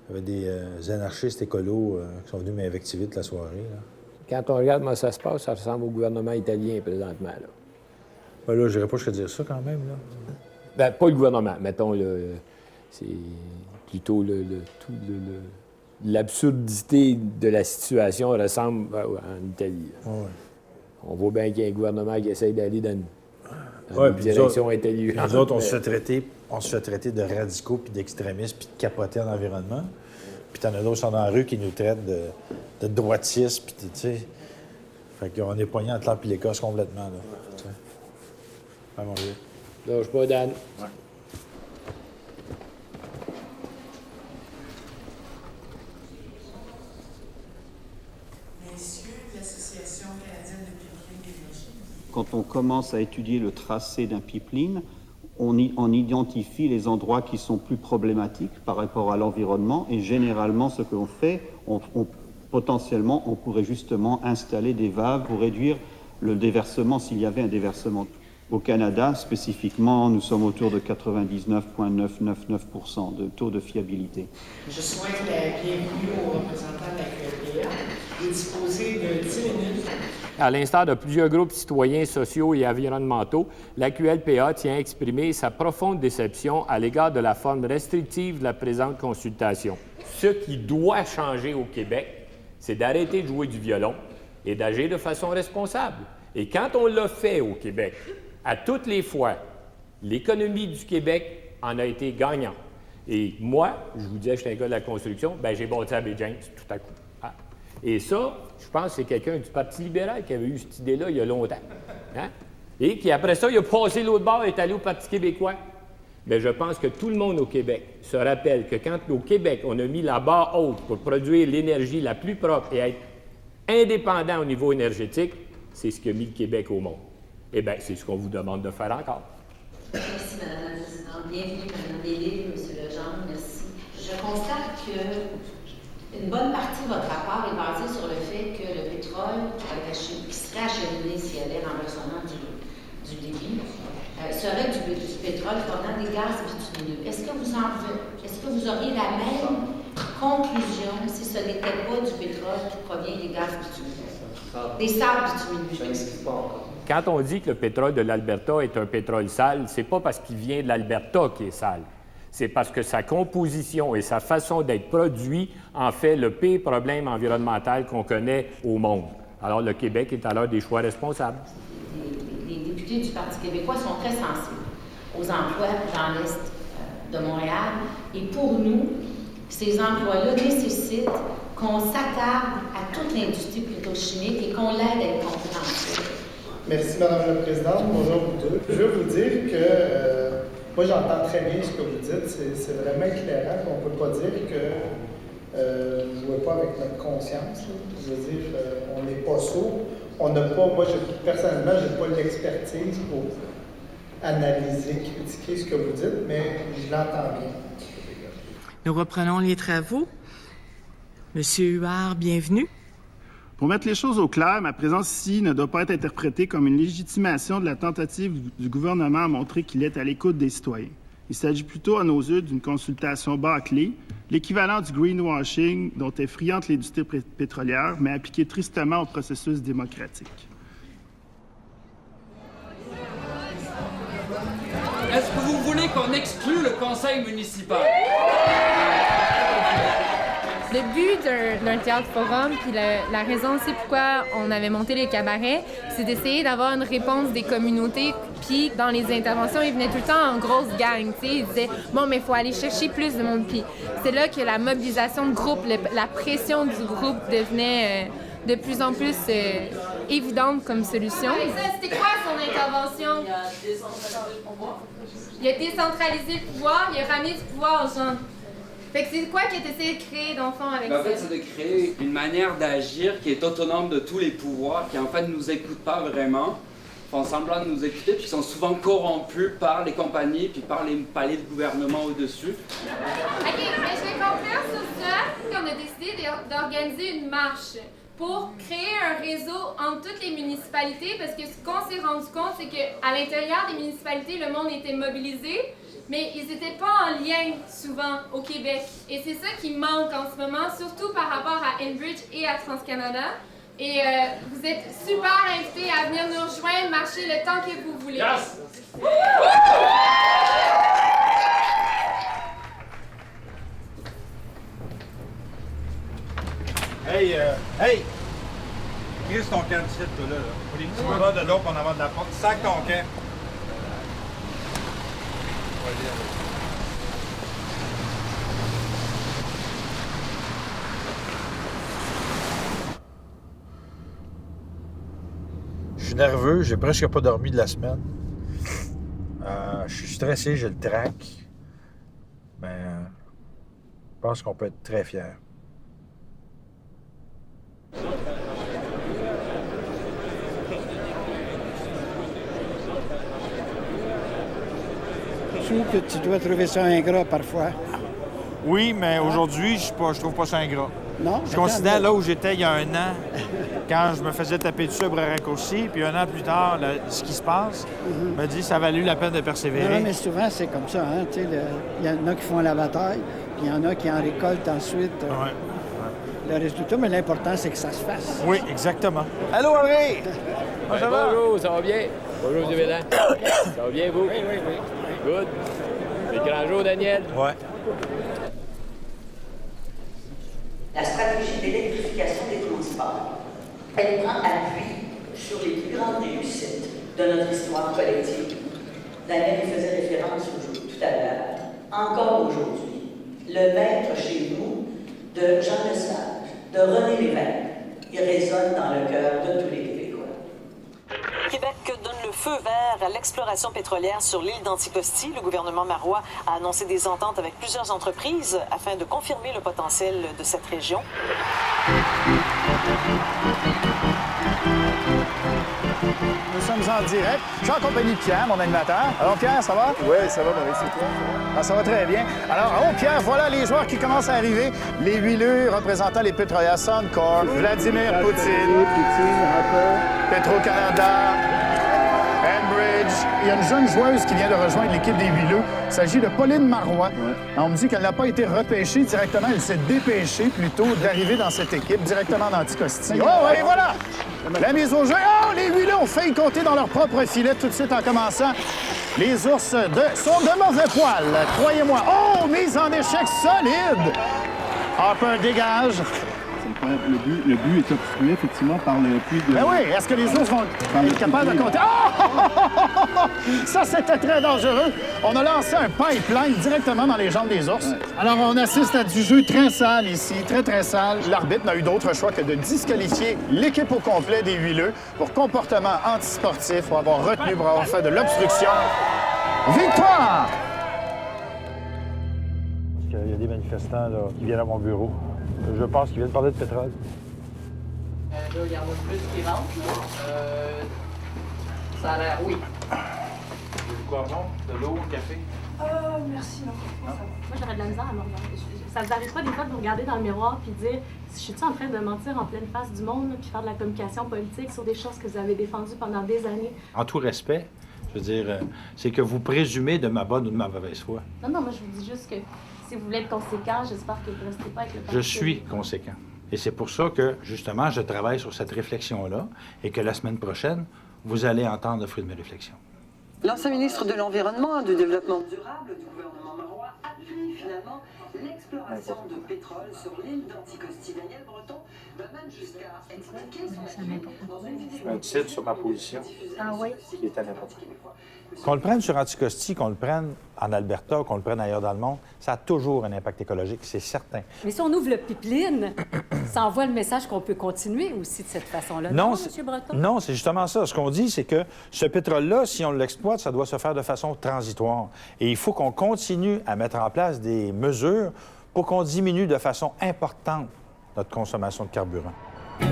Il y avait des anarchistes écolos qui sont venus m'invectiver toute la soirée. Là. Quand on regarde comment ça se passe, ça ressemble au gouvernement italien présentement. Là, ben là je n'irais pas jusqu'à dire ça quand même. Là. Ben, pas le gouvernement, mettons, c'est plutôt l'absurdité de la situation ressemble en Italie. Ouais. On voit bien qu'il y a un gouvernement qui essaie d'aller dans Ouais, une direction intelligente. Nous autres, on se fait traiter de radicaux, puis d'extrémistes, puis de capoter en environnement. Puis t'en as d'autres qui sont dans la rue qui nous traitent de droitistes, puis tu sais. Fait qu'on est poignés entre l'Empire et l'Écosse complètement, là. T'sais. Ah, mon Dieu. Lâche pas, Dan. Ouais. Quand on commence à étudier le tracé d'un pipeline, on identifie les endroits qui sont plus problématiques par rapport à l'environnement et généralement ce que l'on fait, potentiellement on pourrait justement installer des valves pour réduire le déversement s'il y avait un déversement. Au Canada, spécifiquement, nous sommes autour de 99,999% de taux de fiabilité. Je souhaite la bienvenue aux représentants de la QLPA et disposer de 10 minutes. À l'instar de plusieurs groupes citoyens, sociaux et environnementaux, la QLPA tient à exprimer sa profonde déception à l'égard de la forme restrictive de la présente consultation. Ce qui doit changer au Québec, c'est d'arrêter de jouer du violon et d'agir de façon responsable. Et quand on l'a fait au Québec, à toutes les fois, l'économie du Québec en a été gagnante. Et moi, je vous disais, je suis un gars de la construction, bien, j'ai bâti à Baie James tout à coup. Ah. Et ça, je pense que c'est quelqu'un du Parti libéral qui avait eu cette idée-là il y a longtemps. Hein? Et qui, après ça, il a passé l'autre bord et est allé au Parti québécois. Mais je pense que tout le monde au Québec se rappelle que quand au Québec, on a mis la barre haute pour produire l'énergie la plus propre et être indépendant au niveau énergétique, c'est ce qui a mis le Québec au monde. Eh bien, c'est ce qu'on vous demande de faire encore. Merci, Mme la Présidente. Bienvenue, Mme Bellil, M. Legendre. Merci. Je constate qu'une bonne partie de votre rapport est basée sur le fait que le pétrole qui serait acheminé s'il y avait renversement du débit serait du pétrole provenant des gaz bitumineux. Est-ce que vous auriez la même conclusion si ce n'était pas du pétrole qui provient des gaz bitumineux? Des sables bitumineux, je m'excuse pas encore. Quand on dit que le pétrole de l'Alberta est un pétrole sale, c'est pas parce qu'il vient de l'Alberta qui est sale. C'est parce que sa composition et sa façon d'être produit en fait le pire problème environnemental qu'on connaît au monde. Alors, le Québec est alors des choix responsables. Les députés du Parti québécois sont très sensibles aux emplois dans l'Est de Montréal. Et pour nous, ces emplois-là nécessitent qu'on s'attarde à toute l'industrie pétrochimique et qu'on l'aide à être concurrentielle. Merci, Mme la Présidente. Bonjour vous deux. Je veux vous dire que moi, j'entends très bien ce que vous dites. C'est vraiment éclairant. On ne peut pas dire que vous ne jouez pas avec notre conscience. Je veux dire, on n'est pas sourd. On n'a pas, moi, personnellement, je n'ai pas l'expertise pour analyser, critiquer ce que vous dites, mais je l'entends bien. Nous reprenons les travaux. Monsieur Huard, bienvenue. Pour mettre les choses au clair, ma présence ici ne doit pas être interprétée comme une légitimation de la tentative du gouvernement à montrer qu'il est à l'écoute des citoyens. Il s'agit plutôt, à nos yeux, d'une consultation bâclée, l'équivalent du greenwashing dont est friande l'industrie pétrolière, mais appliqué tristement au processus démocratique. Est-ce que vous voulez qu'on exclue le conseil municipal? Le but d'un théâtre forum, puis la raison aussi pourquoi on avait monté les cabarets, c'est d'essayer d'avoir une réponse des communautés. Puis dans les interventions, ils venaient tout le temps en grosse gang. Ils disaient « Bon, mais il faut aller chercher plus de monde. » Puis c'est là que la mobilisation de groupe, la pression du groupe devenait de plus en plus évidente comme solution. C'était quoi son intervention? Il a décentralisé le pouvoir, il a ramené du pouvoir aux gens. Fait que c'est quoi que tu essaies de créer, dans le fond, avec ça? En fait, c'est de créer une manière d'agir qui est autonome de tous les pouvoirs, qui en fait ne nous écoute pas vraiment, font semblant de nous écouter, puis qui sont souvent corrompus par les compagnies, puis par les paliers de gouvernement au-dessus. OK, mais je vais conclure sur ça, qu'on a décidé d'organiser une marche pour créer un réseau entre toutes les municipalités, parce que ce qu'on s'est rendu compte, c'est qu'à l'intérieur des municipalités, le monde était mobilisé, mais ils n'étaient pas en lien souvent au Québec. Et c'est ça qui manque en ce moment, surtout par rapport à Enbridge et à TransCanada. Et vous êtes super invités à venir nous rejoindre, marcher le temps que vous voulez. Yes! Hey! Chris ton camp de site, toi, là. Pour les petits bras de l'autre en avant de la porte. Sac ton camp. Je suis nerveux, j'ai presque pas dormi de la semaine. Je suis stressé, j'ai le trac. Mais je pense qu'on peut être très fiers. Je suis sûr que tu dois trouver ça ingrat parfois. Oui, mais aujourd'hui, je trouve pas ça ingrat. Non? Je considère là où j'étais il y a un an, quand je me faisais taper dessus à bras raccourcis, puis un an plus tard, ce qui se passe, me dit que ça a valu la peine de persévérer. Non, mais souvent, c'est comme ça. Hein? Il y en a qui font la bataille, puis il y en a qui en récoltent ensuite le résultat, mais l'important, c'est que ça se fasse. Oui, exactement. Allô, André! Comment ça va? Bonjour, ça va bien? Bonjour, Duvélan. Ça va bien, vous? Oui. Good. C'est grand jour, Daniel? Ouais. La stratégie d'électrification des transports, elle prend appui sur les plus grandes réussites de notre histoire collective. Daniel y faisait référence tout à l'heure. Encore aujourd'hui, le maître chez nous de Jean Lesage, de René Lévesque, il résonne dans le cœur de tous les Québécois. Québec donne le feu vert à l'exploration pétrolière sur l'île d'Anticosti. Le gouvernement marois a annoncé des ententes avec plusieurs entreprises afin de confirmer le potentiel de cette région. Nous sommes en direct. Je suis en compagnie de Pierre, mon animateur. Alors Pierre, ça va? Oui, ça va, Maurice, c'est toi? Ah, ça va très bien. Alors, Pierre, voilà les joueurs qui commencent à arriver. Les huileux représentant les pétrolières Suncor, Vladimir Poutine, Petro-Canada, Enbridge. Il y a une jeune joueuse qui vient de rejoindre l'équipe des huileux. Il s'agit de Pauline Marois. On me dit qu'elle n'a pas été repêchée directement. Elle s'est dépêchée plutôt d'arriver dans cette équipe directement d'Anticosti. Oh, et voilà! La mise au jeu. Oh, les huileux ont failli compter dans leur propre filet tout de suite en commençant. Les ours sont de mauvais poil, croyez-moi. Oh, mise en échec solide. Harper dégage. Le but est obstrué, effectivement, par le puits de... Ben oui, est-ce que les ours vont être capables de compter? Oh! Ça, c'était très dangereux. On a lancé un pipeline directement dans les jambes des ours. Alors, on assiste à du jeu très sale ici, très, très sale. L'arbitre n'a eu d'autre choix que de disqualifier l'équipe au complet des huileux pour comportement antisportif, pour avoir retenu, pour avoir fait de l'obstruction. Victoire! Il y a des manifestants là, qui viennent à mon bureau. Je pense qu'ils viennent parler de pétrole. Là, il y en a plus qui rentrent, là. Ça a l'air, oui. Du poivron, de l'eau, un café? Merci, non. Moi, j'aurais de la misère à me regarder. Ça vous arrive pas des fois de vous regarder dans le miroir puis dire je suis-tu en train de mentir en pleine face du monde puis faire de la communication politique sur des choses que vous avez défendues pendant des années? En tout respect, je veux dire, c'est que vous présumez de ma bonne ou de ma mauvaise foi. Non, moi, je vous dis juste que si vous voulez être conséquent, j'espère que vous ne restez pas avec le parti. Je suis conséquent. Et c'est pour ça que, justement, je travaille sur cette réflexion-là et que la semaine prochaine, vous allez entendre le fruit de mes réflexions. L'ancien ministre de l'Environnement et du Développement durable du gouvernement marois appuie finalement l'exploration de pétrole sur l'île d'Anticosti. Daniel Breton va même jusqu'à expliquer son avis dans une vidéo. Un titre sur ma position oui? qui est à n'importe qui. Qu'on le prenne sur Anticosti, qu'on le prenne en Alberta, qu'on le prenne ailleurs dans le monde, ça a toujours un impact écologique, c'est certain. Mais si on ouvre le pipeline, ça envoie le message qu'on peut continuer aussi de cette façon-là. Non, M. Breton? Non, c'est justement ça. Ce qu'on dit, c'est que ce pétrole-là, si on l'exploite, ça doit se faire de façon transitoire. Et il faut qu'on continue à mettre en place des mesures pour qu'on diminue de façon importante notre consommation de carburant. Les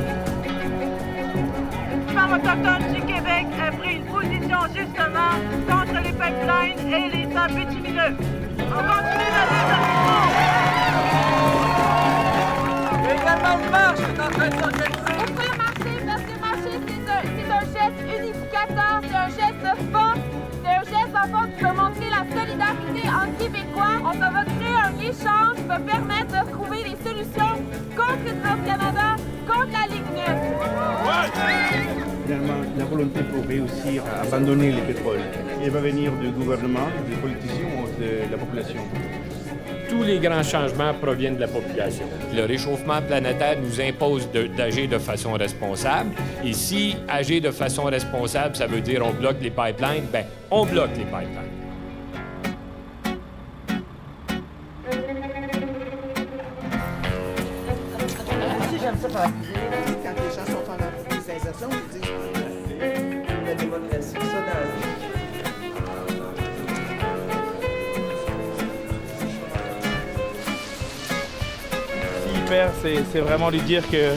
femmes autochtones du Québec a pris une position justement contre les pipelines et les sables bitumineux. On continue la lutte. Il y a également une marche qui est en train de s'organiser. On peut marcher parce que marcher, c'est un geste unificateur, c'est un geste fort, c'est un geste en fond qui peut montrer la solidarité entre Québécois. On va créer un échange qui va permettre de trouver des solutions contre Petro-Canada, contre la Ligue 9. Finalement, la volonté pour réussir à abandonner les pétroles, elle va venir du gouvernement, des politiciens ou de la population. tous les grands changements proviennent de la population. Le réchauffement planétaire nous impose d'agir de façon responsable. Et si agir de façon responsable, ça veut dire on bloque les pipelines, bien, on bloque les pipelines. J'aime ça faire quand les gens sont en organisation, ils disent la démocratie, ça dans la vie. S'il perd, c'est vraiment lui dire que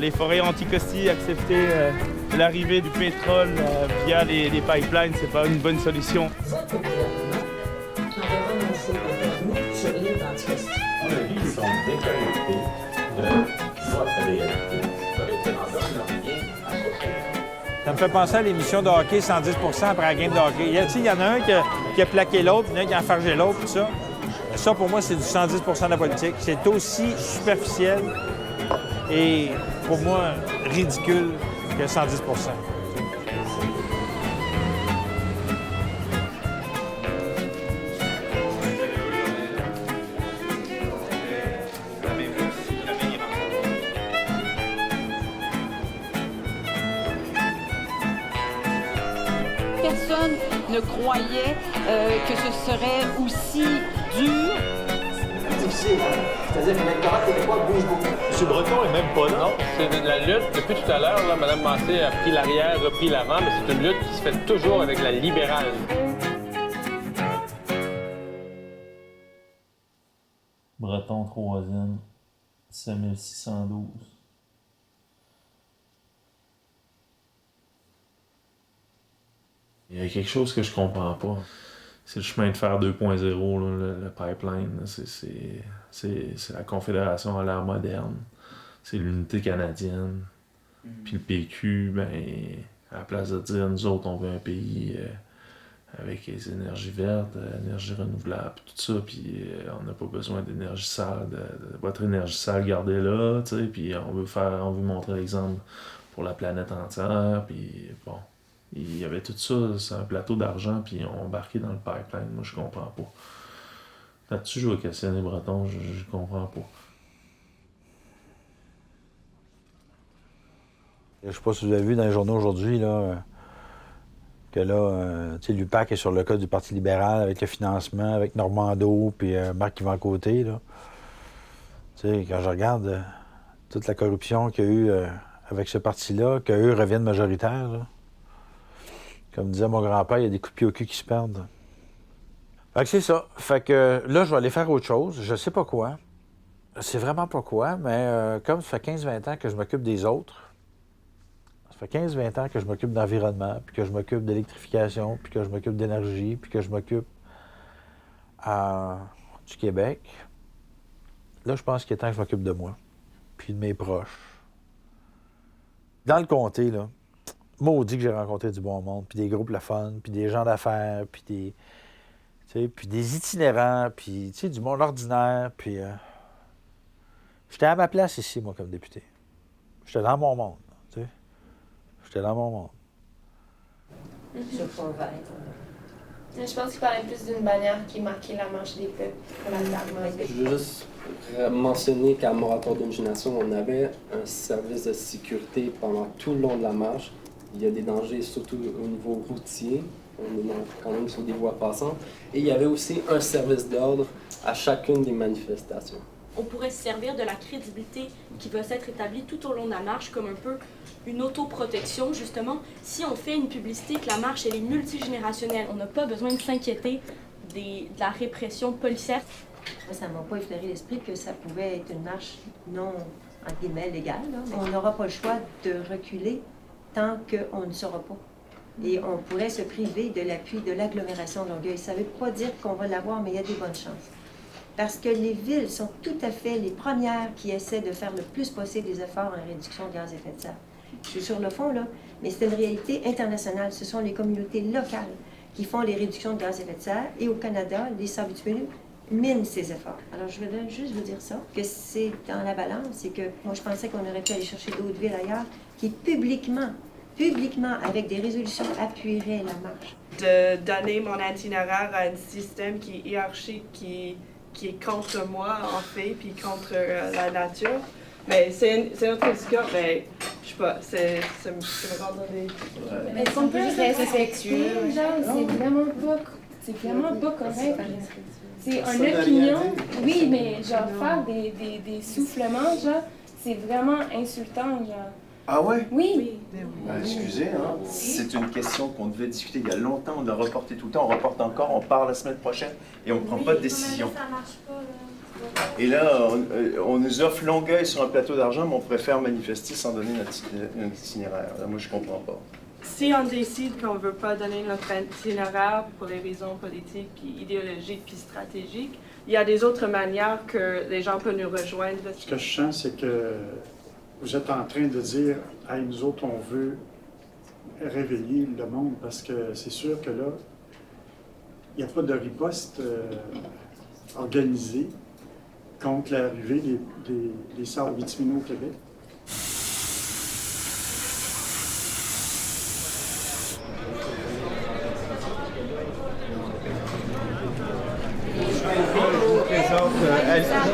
les forêts anticosti, accepter l'arrivée du pétrole via les pipelines, c'est pas une bonne solution. Ils sont déconnectés de votre réalité. Ça me fait penser à l'émission de hockey 110% après la game de hockey. Il y en a un qui a plaqué l'autre, puis un qui a enfargé l'autre, tout ça. Ça, pour moi, c'est du 110% de la politique. C'est aussi superficiel et, pour moi, ridicule que 110%. Personne ne croyait que ce serait aussi dur. Difficile, hein? C'est-à-dire que l'électorat québécois bouge beaucoup. M. Breton est même pas là. Non, c'est de la lutte. Depuis tout à l'heure, Mme Massé a pris l'arrière, repris l'avant, mais c'est une lutte qui se fait toujours avec la libérale. Breton, 3e, 5612. Il y a quelque chose que je comprends pas. C'est le chemin de fer 2.0, le pipeline. C'est la Confédération à l'ère moderne. C'est l'unité canadienne. Puis le PQ, ben, à la place de dire nous autres, on veut un pays avec les énergies vertes, énergie renouvelable, tout ça, puis on n'a pas besoin d'énergie sale, de votre énergie sale, gardez-la, tu sais, puis on veut montrer l'exemple pour la planète entière, puis bon. Il y avait tout ça, c'est un plateau d'argent, puis ils ont embarqué dans le pipeline. Moi, je comprends pas. Là-dessus, je vais questionner Breton, je comprends pas. Je sais pas si vous avez vu dans les journaux aujourd'hui, là, que là, tu sais, l'UPAC est sur le cas du Parti libéral avec le financement, avec Normando, puis Marc-Yvan Côté, là. Tu sais, quand je regarde toute la corruption qu'il y a eu avec ce parti-là, qu'eux reviennent majoritaires, là. Comme disait mon grand-père, il y a des coups de pied au cul qui se perdent. Fait que c'est ça. Fait que là, je vais aller faire autre chose. Je sais pas quoi. C'est vraiment pas quoi, mais comme ça fait 15-20 ans que je m'occupe des autres, ça fait 15-20 ans que je m'occupe d'environnement, puis que je m'occupe d'électrification, puis que je m'occupe d'énergie, puis que je m'occupe du Québec. Là, je pense qu'il est temps que je m'occupe de moi, puis de mes proches. Dans le comté, là, maudit que j'ai rencontré du bon monde, puis des groupes le fun, puis des gens d'affaires, puis des itinérants, puis du monde ordinaire, puis j'étais à ma place ici, moi, comme député. J'étais dans mon monde, tu sais. J'étais dans mon monde. Je pense qu'il parlait plus d'une bannière qui marquait la marche des peuples. Je veux juste mentionner qu'à Moratoire d'une Génération, on avait un service de sécurité pendant tout le long de la marche. Il y a des dangers, surtout au niveau routier. On est quand même sur des voies passantes. Et il y avait aussi un service d'ordre à chacune des manifestations. On pourrait se servir de la crédibilité qui va s'être établie tout au long de la marche comme un peu une autoprotection, justement. Si on fait une publicité que la marche elle est multigénérationnelle, on n'a pas besoin de s'inquiéter de la répression policière. Moi, ça ne m'a pas effleuré l'esprit que ça pouvait être une marche non, entre guillemets, légale. Là. On n'aura pas le choix de reculer tant qu'on ne saura pas. Et on pourrait se priver de l'appui de l'agglomération de Longueuil. Ça ne veut pas dire qu'on va l'avoir, mais il y a des bonnes chances. Parce que les villes sont tout à fait les premières qui essaient de faire le plus possible des efforts en réduction de gaz à effet de serre. Je suis sur le fond, là, mais c'est une réalité internationale. Ce sont les communautés locales qui font les réductions de gaz à effet de serre. Et au Canada, les sables bitumineux minent ces efforts. Alors, je voudrais juste vous dire ça, que c'est dans la balance et que moi, je pensais qu'on aurait pu aller chercher d'autres villes ailleurs qui publiquement, avec des résolutions, appuieraient la marche. De donner mon itinéraire à un système qui est hiérarchique, qui qui est contre moi, en fait, puis contre la nature. Mais c'est notre discours, mais je sais pas, ça me rend dans des... Elles sont plus respectueux, genre, c'est vraiment pas correct. C'est une opinion, oui, mais genre faire des soufflements, genre, c'est vraiment insultant, genre. Ah ouais? Oui. Excusez, hein? C'est une question qu'on devait discuter il y a longtemps, on l'a reporté tout le temps, on reporte encore, on part la semaine prochaine et on ne prend pas de décision. Ça marche pas, là. Et là, on nous offre Longueuil sur un plateau d'argent, mais on préfère manifester sans donner notre itinéraire. Là, moi, je comprends pas. Si on décide qu'on ne veut pas donner notre itinéraire pour des raisons politiques, puis idéologiques, puis stratégiques, il y a des autres manières que les gens peuvent nous rejoindre. Ce que je sens, c'est que vous êtes en train de dire « Hey, nous autres, on veut réveiller le monde » parce que c'est sûr que là, il n'y a pas de riposte organisée contre l'arrivée des sables bitumineux au Québec.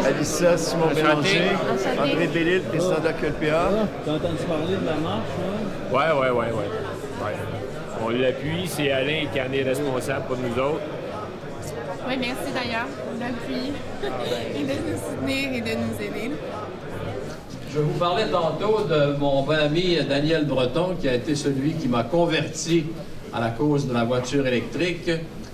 Alissa Simon-Bélanger, André Bellil, président de la QLPA. T'as entendu parler de la marche, hein? Ouais. On l'appuie, c'est Alain qui en est responsable pour nous autres. Oui, merci d'ailleurs de l'appui et de nous soutenir et de nous aider. Je vous parlais tantôt de mon bon ami Daniel Breton, qui a été celui qui m'a converti à la cause de la voiture électrique.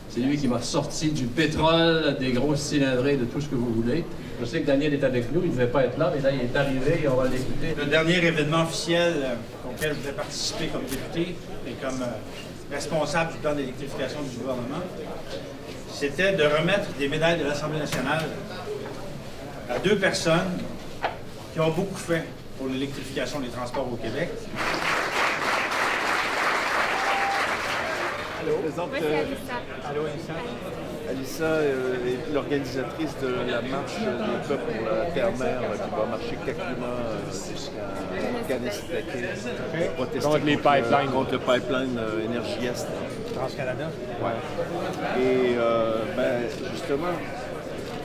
C'est lui qui m'a sorti du pétrole, des grosses cylindrées, de tout ce que vous voulez. Je sais que Daniel est avec nous, il ne devait pas être là, mais là, il est arrivé et on va l'écouter. Le dernier événement officiel auquel je voulais participer comme député et comme responsable du plan d'électrification du gouvernement, c'était de remettre des médailles de l'Assemblée nationale à 2 personnes qui ont beaucoup fait pour l'électrification des transports au Québec. Allô? Allô, Alissa est l'organisatrice de la marche des peuples pour la Terre-Mère qui va marcher Kakuma jusqu'à Kanesatake. Protester contre les pipelines. Contre le pipeline Énergie-Est. Trans-Canada? Ouais. Et justement,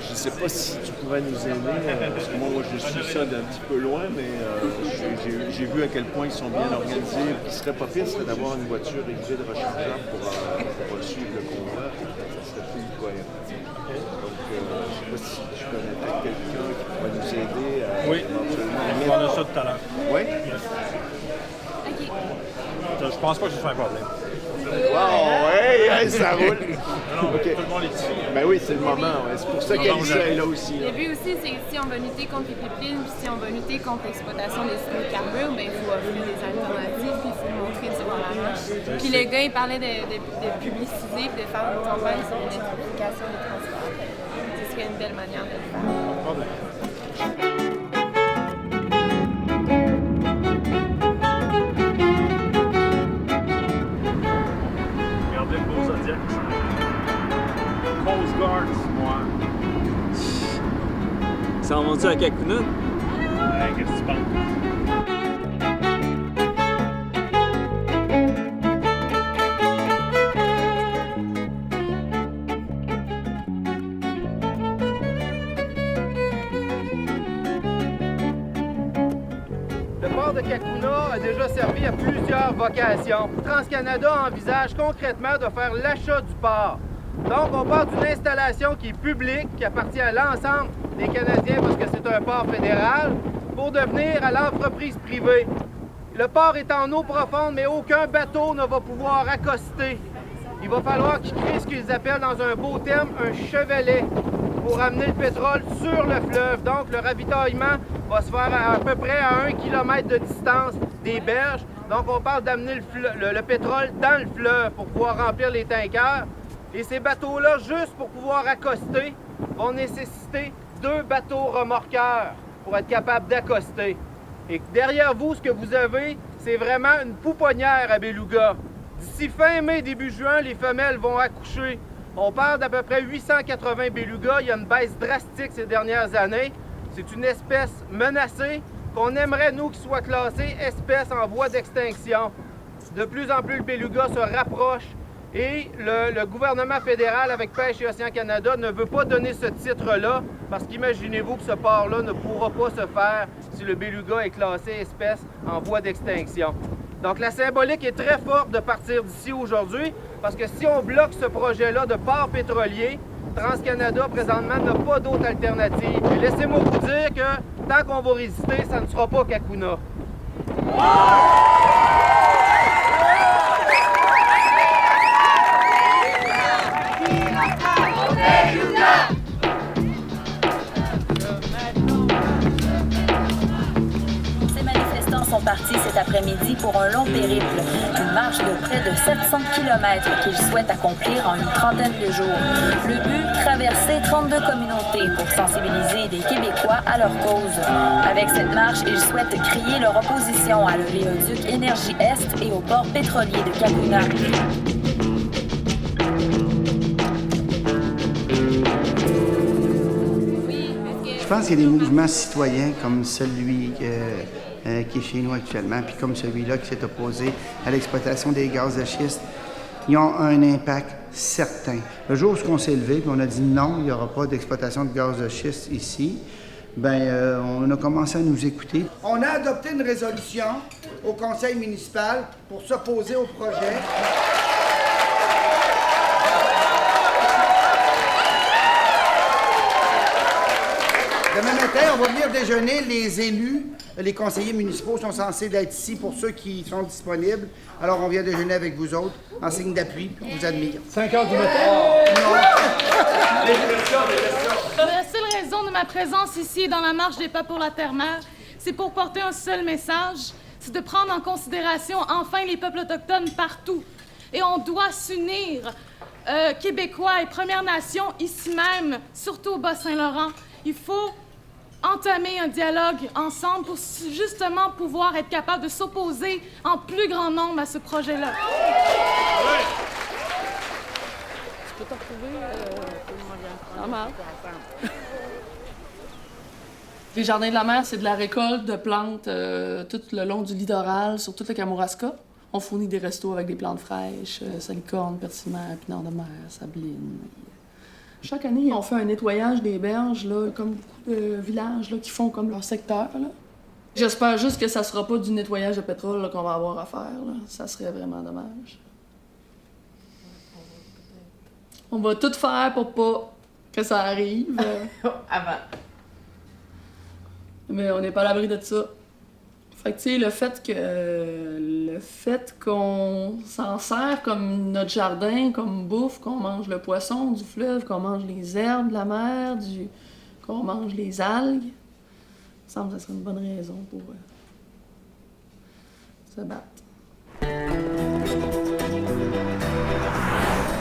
je ne sais pas si tu pourrais nous aider, parce que moi je suis ça d'un petit peu loin, mais j'ai vu à quel point ils sont bien organisés. Ce qui serait pas pire, c'est d'avoir une voiture hybride rechargeable pour suivre le convoi. Ça serait plus cohérent. Donc, je ne sais pas si tu connaîtrais quelqu'un qui pourrait nous aider à éventuellement... On a ça tout à l'heure. Oui? Je pense pas que ce soit un problème. Wow, ouais, ça roule. Non, okay. Tout le monde est ici. Ben oui, c'est le moment. Ouais. C'est pour ça qu'Alissa est là aussi. Le but aussi, c'est que si on veut lutter contre les pipelines, puis si on veut lutter contre l'exploitation des hydrocarbures, ben il faut offrir des alternatives, puis il faut le montrer durant la marche. Puis le gars, il parlait de publiciser, puis de faire une campagne sur l'électrification des transports. Ce serait une belle manière de le faire. Pas de problème. Coast Guard, moi. Ça en va-tu à Kakuna? Qu'est-ce que tu penses? Le port de Kakuna a déjà servi à plusieurs vocations. TransCanada envisage concrètement de faire l'achat du port. Donc, on part d'une installation qui est publique, qui appartient à l'ensemble des Canadiens parce que c'est un port fédéral, pour devenir à l'entreprise privée. Le port est en eau profonde, mais aucun bateau ne va pouvoir accoster. Il va falloir qu'ils créent ce qu'ils appellent dans un beau terme un chevalet pour amener le pétrole sur le fleuve. Donc, le ravitaillement va se faire à peu près à 1 km de distance des berges. Donc, on parle d'amener le pétrole dans le fleuve pour pouvoir remplir les tankers. Et ces bateaux-là, juste pour pouvoir accoster, vont nécessiter 2 bateaux remorqueurs pour être capables d'accoster. Et derrière vous, ce que vous avez, c'est vraiment une pouponnière à beluga. D'ici fin mai, début juin, les femelles vont accoucher. On parle d'à peu près 880 belugas. Il y a une baisse drastique ces dernières années. C'est une espèce menacée qu'on aimerait, nous, qu'il soit classé espèce en voie d'extinction. De plus en plus, le beluga se rapproche Et le gouvernement fédéral, avec Pêche et Océan Canada, ne veut pas donner ce titre-là parce qu'imaginez-vous que ce port-là ne pourra pas se faire si le beluga est classé espèce en voie d'extinction. Donc la symbolique est très forte de partir d'ici aujourd'hui parce que si on bloque ce projet-là de port pétrolier, TransCanada, présentement, n'a pas d'autre alternative. Et laissez-moi vous dire que tant qu'on va résister, ça ne sera pas Kakuna. Ces manifestants sont partis cet après-midi pour un long périple, une marche de près de 700 km qu'ils souhaitent accomplir en une trentaine de jours. Le but, traverser 32 communautés pour sensibiliser des Québécois à leur cause. Avec cette marche, ils souhaitent crier leur opposition à l'oléoduc Énergie Est et au port pétrolier de Kakuna. Je pense qu'il y a des mouvements citoyens comme celui qui est chez nous actuellement, puis comme celui-là qui s'est opposé à l'exploitation des gaz de schiste. Ils ont un impact certain. Le jour où on s'est levé et on a dit non, il n'y aura pas d'exploitation de gaz de schiste ici, on a commencé à nous écouter. On a adopté une résolution au conseil municipal pour s'opposer au projet. Demain matin, on va venir déjeuner. Les élus, les conseillers municipaux sont censés d'être ici pour ceux qui sont disponibles. Alors, on vient déjeuner avec vous autres en signe d'appui, puis on vous admire. 5 heures du matin? Non. La seule raison de ma présence ici dans la marche des pas pour la Terre-Mère, c'est pour porter un seul message, c'est de prendre en considération enfin les peuples autochtones partout. Et on doit s'unir, Québécois et Premières Nations, ici même, surtout au Bas-Saint-Laurent. Il faut entamer un dialogue ensemble pour justement pouvoir être capable de s'opposer en plus grand nombre à ce projet-là. Tu peux te retrouver en mer. Les Jardins de la mer, c'est de la récolte de plantes tout le long du littoral, sur toute le Kamouraska. On fournit des restos avec des plantes fraîches, salicorne, persimmon, pinard de mer, sabline. Chaque année, on fait un nettoyage des berges, là, comme beaucoup de villages là, qui font comme leur secteur. J'espère juste que ça sera pas du nettoyage de pétrole là, qu'on va avoir à faire. Là. Ça serait vraiment dommage. On va tout faire pour pas que ça arrive. Avant. Mais on n'est pas à l'abri de ça. Fait que, tu sais, le fait qu'on s'en sert comme notre jardin, comme bouffe, qu'on mange le poisson du fleuve, qu'on mange les herbes de la mer, qu'on mange les algues, il me semble que ça serait une bonne raison pour se battre.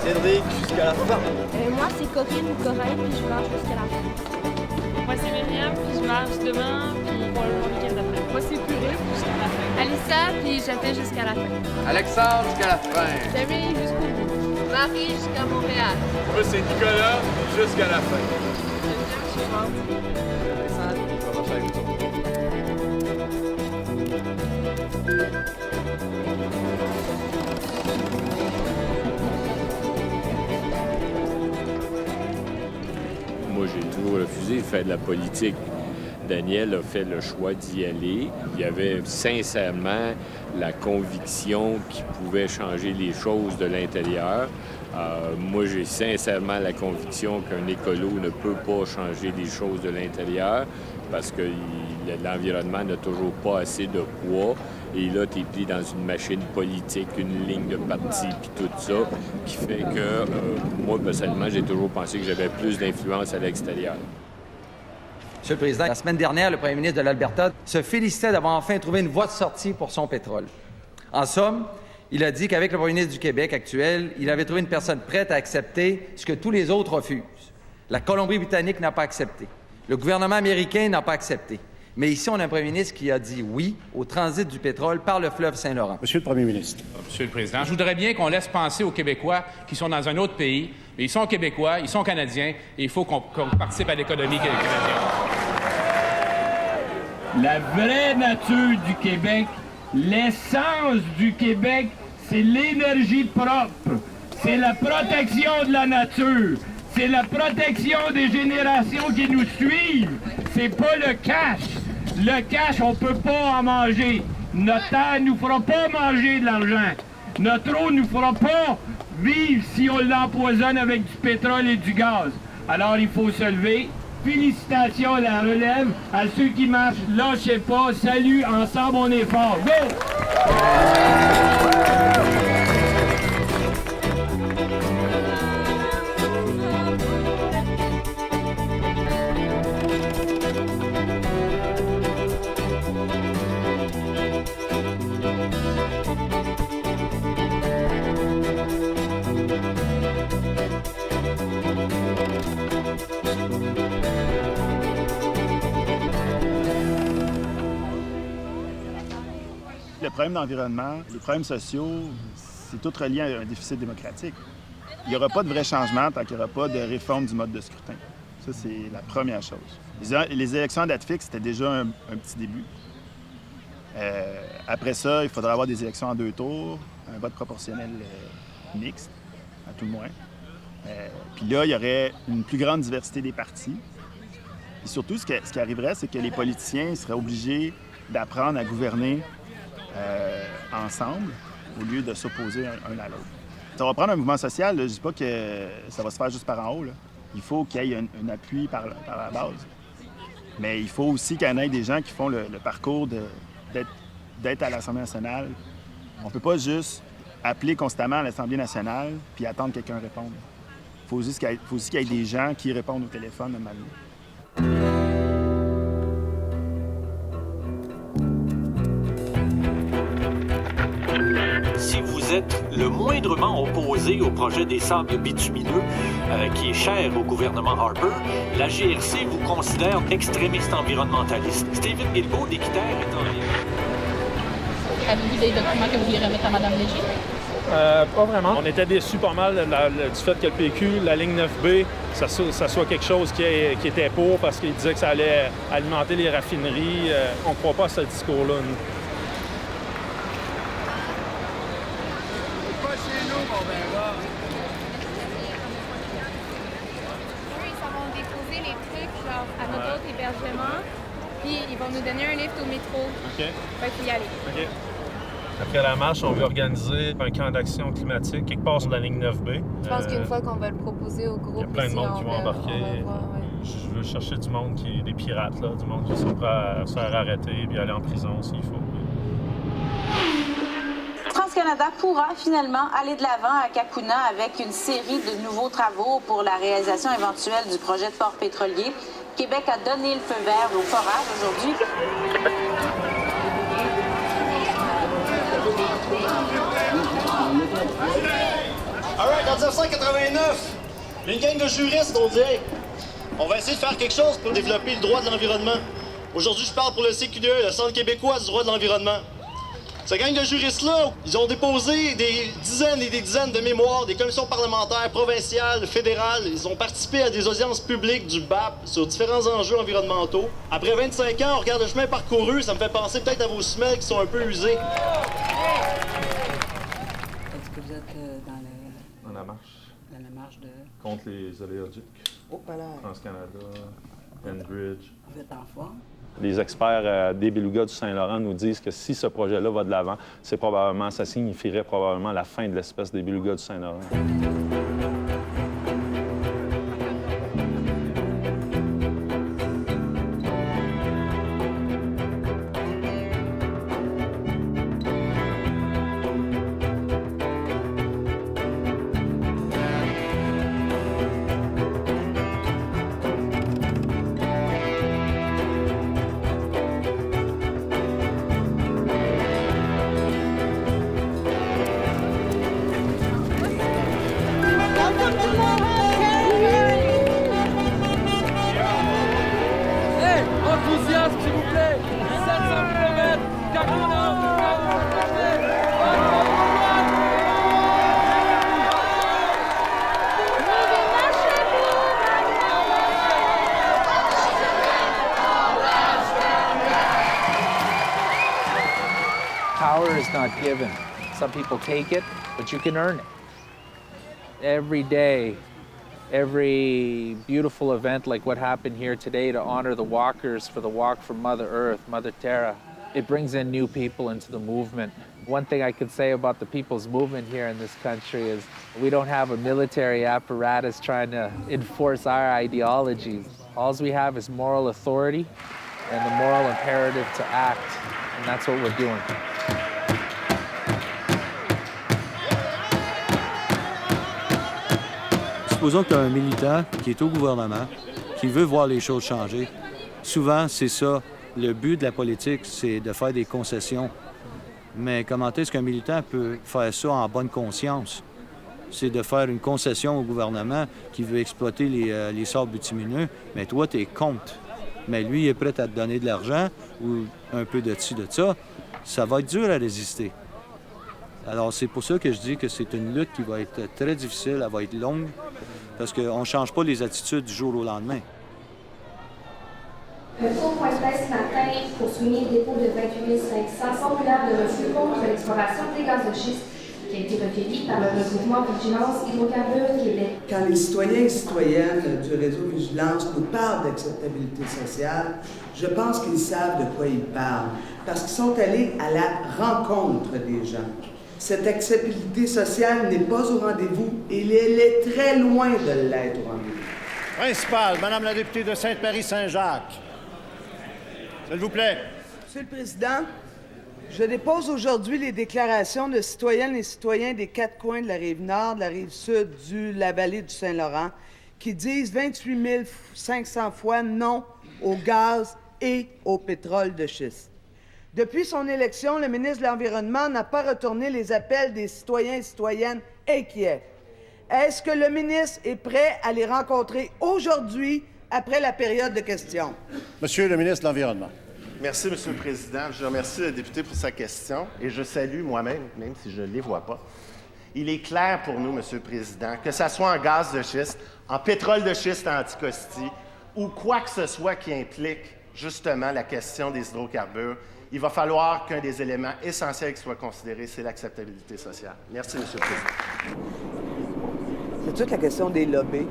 Cédric, jusqu'à la fin. Moi, c'est Corinne ou Corail, puis je marche jusqu'à la fin. Moi, c'est Myriam, puis je marche demain, puis pour le week-end d'après. Moi, c'est Purée, puis jusqu'à la fin. Alissa, puis j'appelle jusqu'à la fin. Alexandre, jusqu'à la fin. Jamie, jusqu'au bout. Marie, jusqu'à Montréal. Moi, c'est Nicolas, jusqu'à la fin. Moi, j'ai toujours refusé de faire de la politique. Daniel a fait le choix d'y aller. Il avait sincèrement la conviction qu'il pouvait changer les choses de l'intérieur. Moi, j'ai sincèrement la conviction qu'un écolo ne peut pas changer les choses de l'intérieur parce que l'environnement n'a toujours pas assez de poids. Et là, tu es pris dans une machine politique, une ligne de parti, puis tout ça, qui fait que moi, personnellement, j'ai toujours pensé que j'avais plus d'influence à l'extérieur. Monsieur le Président, la semaine dernière, le premier ministre de l'Alberta se félicitait d'avoir enfin trouvé une voie de sortie pour son pétrole. En somme, il a dit qu'avec le premier ministre du Québec actuel, il avait trouvé une personne prête à accepter ce que tous les autres refusent. La Colombie-Britannique n'a pas accepté. Le gouvernement américain n'a pas accepté. Mais ici, on a un premier ministre qui a dit oui au transit du pétrole par le fleuve Saint-Laurent. Monsieur le premier ministre. Monsieur le Président, je voudrais bien qu'on laisse penser aux Québécois qui sont dans un autre pays, mais ils sont Québécois, ils sont Canadiens, et il faut qu'on participe à l'économie canadienne. La vraie nature du Québec, l'essence du Québec, c'est l'énergie propre. c'est la protection de la nature. C'est la protection des générations qui nous suivent. C'est pas le cash. Le cash, on peut pas en manger. Notre terre nous fera pas manger de l'argent. Notre eau nous fera pas vivre si on l'empoisonne avec du pétrole et du gaz. Alors il faut se lever. Félicitations à la relève, à ceux qui marchent. Lâchez pas. Salut, ensemble on est fort. Go! Le problème d'environnement, les problèmes sociaux, c'est tout relié à un déficit démocratique. Il n'y aura pas de vrai changement tant qu'il n'y aura pas de réforme du mode de scrutin. Ça, c'est la première chose. Les élections à date fixe, c'était déjà un petit début. Après ça, il faudra avoir des élections en 2 tours, un vote proportionnel mixte, à tout le moins. Puis là, il y aurait une plus grande diversité des partis. Et surtout, ce qui arriverait, c'est que les politiciens seraient obligés d'apprendre à gouverner ensemble au lieu de s'opposer un à l'autre. Ça va prendre un mouvement social. Là. Je ne dis pas que ça va se faire juste par en haut. Là. Il faut qu'il y ait un appui par la base. Mais il faut aussi qu'il y en ait des gens qui font le parcours d'être à l'Assemblée nationale. On ne peut pas juste appeler constamment à l'Assemblée nationale puis attendre que quelqu'un réponde. Il faut aussi qu'il y ait des gens qui répondent au téléphone à un moment donné. Si vous êtes le moindrement opposé au projet des sables bitumineux, qui est cher au gouvernement Harper, la GRC vous considère extrémiste environnementaliste. Stephen Guilbeault d'Équiterre est en lien. Avez-vous des documents que vous voulez remettre à Mme Léger? Pas vraiment. On était déçus pas mal du fait que le PQ, la ligne 9B, ça soit quelque chose qui était pour parce qu'il disait que ça allait alimenter les raffineries. On ne croit pas à ce discours-là, nous. Puis ils vont nous donner un lift au métro. OK. Fait qu'il faut y aller. OK. Après la marche, on veut organiser un camp d'action climatique quelque part sur la ligne 9B. Je pense qu'une fois qu'on va le proposer au groupe, il y a plein de monde qui vont embarquer. Je veux chercher du monde qui est des pirates, là, du monde qui sont prêts à se faire arrêter et aller en prison s'il faut. TransCanada pourra finalement aller de l'avant à Cacouna avec une série de nouveaux travaux pour la réalisation éventuelle du projet de port pétrolier. Québec a donné le feu vert au forage aujourd'hui. All right, en 1989, une gang de juristes ont dit hey, on va essayer de faire quelque chose pour développer le droit de l'environnement. Aujourd'hui, je parle pour le CQDE, le Centre québécois du droit de l'environnement. Cette gang de juristes-là, ils ont déposé des dizaines et des dizaines de mémoires, des commissions parlementaires, provinciales, fédérales. Ils ont participé à des audiences publiques du BAP sur différents enjeux environnementaux. Après 25 ans, on regarde le chemin parcouru, ça me fait penser peut-être à vos semelles qui sont un peu usées. Est-ce que vous êtes dans la marche? Dans la marche de... Contre les oléoducs. Oh, pas là. TransCanada, Enbridge. Vous êtes en forme? Les experts des Belugas du Saint-Laurent nous disent que si ce projet-là va de l'avant, ça signifierait probablement la fin de l'espèce des Belugas du Saint-Laurent. Power is not given. Some people take it, but you can earn it. Every day, every beautiful event like what happened here today to honor the walkers for the walk for Mother Earth, Mother Terra, it brings in new people into the movement. One thing I could say about the people's movement here in this country is we don't have a military apparatus trying to enforce our ideologies. All we have is moral authority and the moral imperative to act, and that's what we're doing. Supposons que tu as un militant qui est au gouvernement, qui veut voir les choses changer. Souvent, c'est ça. Le but de la politique, c'est de faire des concessions. Mais comment est-ce qu'un militant peut faire ça en bonne conscience? C'est de faire une concession au gouvernement qui veut exploiter les sables bitumineux, mais toi, tu es contre. Mais lui, il est prêt à te donner de l'argent ou un peu de ci, de ça. Ça va être dur à résister. Alors, c'est pour ça que je dis que c'est une lutte qui va être très difficile, elle va être longue, parce qu'on ne change pas les attitudes du jour au lendemain. Le cours point de presse ce matin pour souligner le dépôt de 28 500 formulaires de refus contre l'exploration des gaz de schiste qui a été recueilli par le regroupement Vigilance Hydrocarbures Québec. Quand les citoyens et citoyennes du réseau Vigilance nous parlent d'acceptabilité sociale, je pense qu'ils savent de quoi ils parlent, parce qu'ils sont allés à la rencontre des gens. Cette acceptabilité sociale n'est pas au rendez-vous et elle est très loin de l'être au rendez-vous. Principal, Madame la députée de Sainte-Marie-Saint-Jacques. S'il vous plaît. Monsieur le Président, je dépose aujourd'hui les déclarations de citoyennes et citoyens des 4 coins de la Rive-Nord, de la Rive-Sud, de la vallée du Saint-Laurent, qui disent 28 500 fois non au gaz et au pétrole de schiste. Depuis son élection, le ministre de l'Environnement n'a pas retourné les appels des citoyens et citoyennes inquiets. Est-ce que le ministre est prêt à les rencontrer aujourd'hui, après la période de questions? Monsieur le ministre de l'Environnement. Merci, Monsieur le Président. Je remercie le député pour sa question et je salue moi-même, même si je ne les vois pas. Il est clair pour nous, Monsieur le Président, que ce soit en gaz de schiste, en pétrole de schiste à Anticosti ou quoi que ce soit qui implique justement la question des hydrocarbures, il va falloir qu'un des éléments essentiels qui soit considéré, c'est l'acceptabilité sociale. Merci, Monsieur le Président. C'est toute la question des lobbies.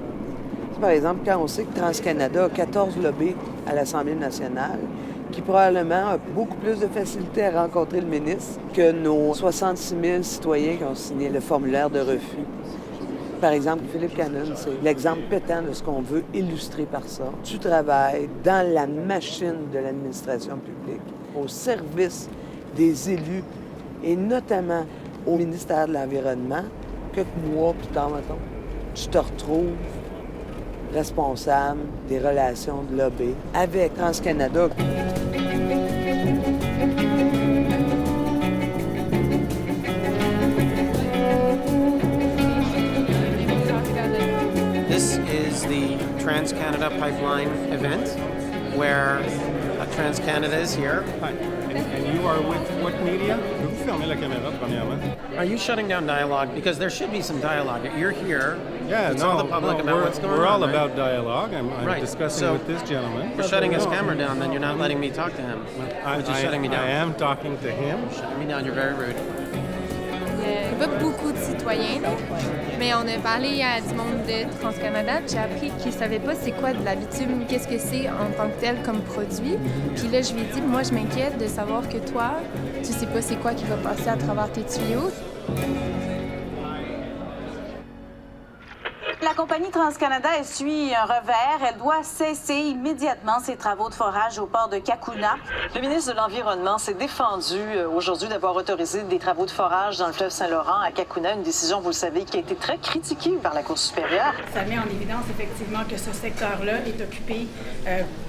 Par exemple, quand on sait que TransCanada a 14 lobbies à l'Assemblée nationale, qui probablement a beaucoup plus de facilité à rencontrer le ministre que nos 66 000 citoyens qui ont signé le formulaire de refus. Par exemple, Philippe Cannon, c'est l'exemple pétant de ce qu'on veut illustrer par ça. Du travail dans la machine de l'administration publique, au service des élus et notamment au ministère de l'Environnement. Quelques mois plus tard, mettons, tu te retrouves responsable des relations de lobby avec TransCanada. This is the TransCanada Pipeline event where TransCanada is here. Hi. And you are with what media? Vous fermez la caméra, premièrement. Are you shutting down dialogue? Because there should be some dialogue. You're here. Yeah, to tell the public about what's going on. We're all right? about dialogue. I'm right. discussing so with this gentleman. You're shutting his camera down, then you're not letting me talk to him. You're just shutting me down. I am talking to him. You're shutting me down. You're very rude. Il n'y a pas beaucoup de citoyens, là, mais on a parlé à du monde de TransCanada, puis j'ai appris qu'ils ne savaient pas c'est quoi de la bitume, qu'est-ce que c'est en tant que tel comme produit. Puis là, je lui ai dit, moi, je m'inquiète de savoir que toi, tu sais pas c'est quoi qui va passer à travers tes tuyaux. La compagnie TransCanada essuie un revers. Elle doit cesser immédiatement ses travaux de forage au port de Cacouna. Le ministre de l'Environnement s'est défendu aujourd'hui d'avoir autorisé des travaux de forage dans le fleuve Saint-Laurent à Cacouna, une décision, vous le savez, qui a été très critiquée par la Cour supérieure. Ça met en évidence effectivement que ce secteur-là est occupé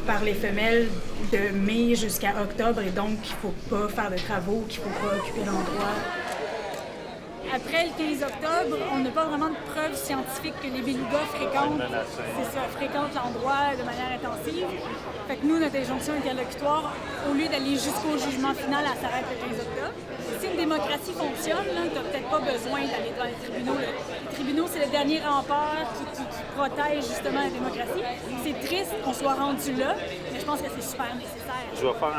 par les femelles de mai jusqu'à octobre et donc qu'il ne faut pas faire de travaux, qu'il ne faut pas occuper l'endroit. Après le 15 octobre, on n'a pas vraiment de preuves scientifiques que les belugas fréquentent l'endroit de manière intensive. Fait que nous, notre injonction interlocutoire, au lieu d'aller jusqu'au jugement final, elle s'arrête le 15 octobre. Si une démocratie fonctionne, tu n'as peut-être pas besoin d'aller dans les tribunaux. Les tribunaux, c'est le dernier rempart qui protège justement la démocratie. C'est triste qu'on soit rendu là, mais je pense que c'est super nécessaire. Je vais faire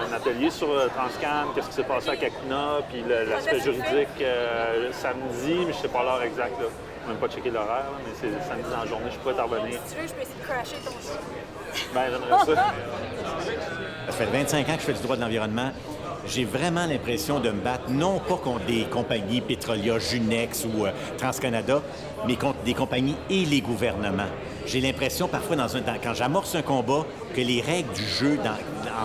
un atelier sur Transcan, qu'est-ce qui s'est passé à Kakuna, puis l'aspect juridique samedi, mais je sais pas l'heure exacte. Là. Je n'ai même pas checké l'horaire, là, mais c'est samedi dans la journée, je pourrais t'en revenir. Si tu veux, je peux essayer de crasher ton show. Ben, j'aimerais ça. Ça fait 25 ans que je fais du droit de l'environnement. J'ai vraiment l'impression de me battre, non pas contre des compagnies Petrolia, Junex ou TransCanada, mais contre des compagnies et les gouvernements. J'ai l'impression parfois, quand j'amorce un combat, que les règles du jeu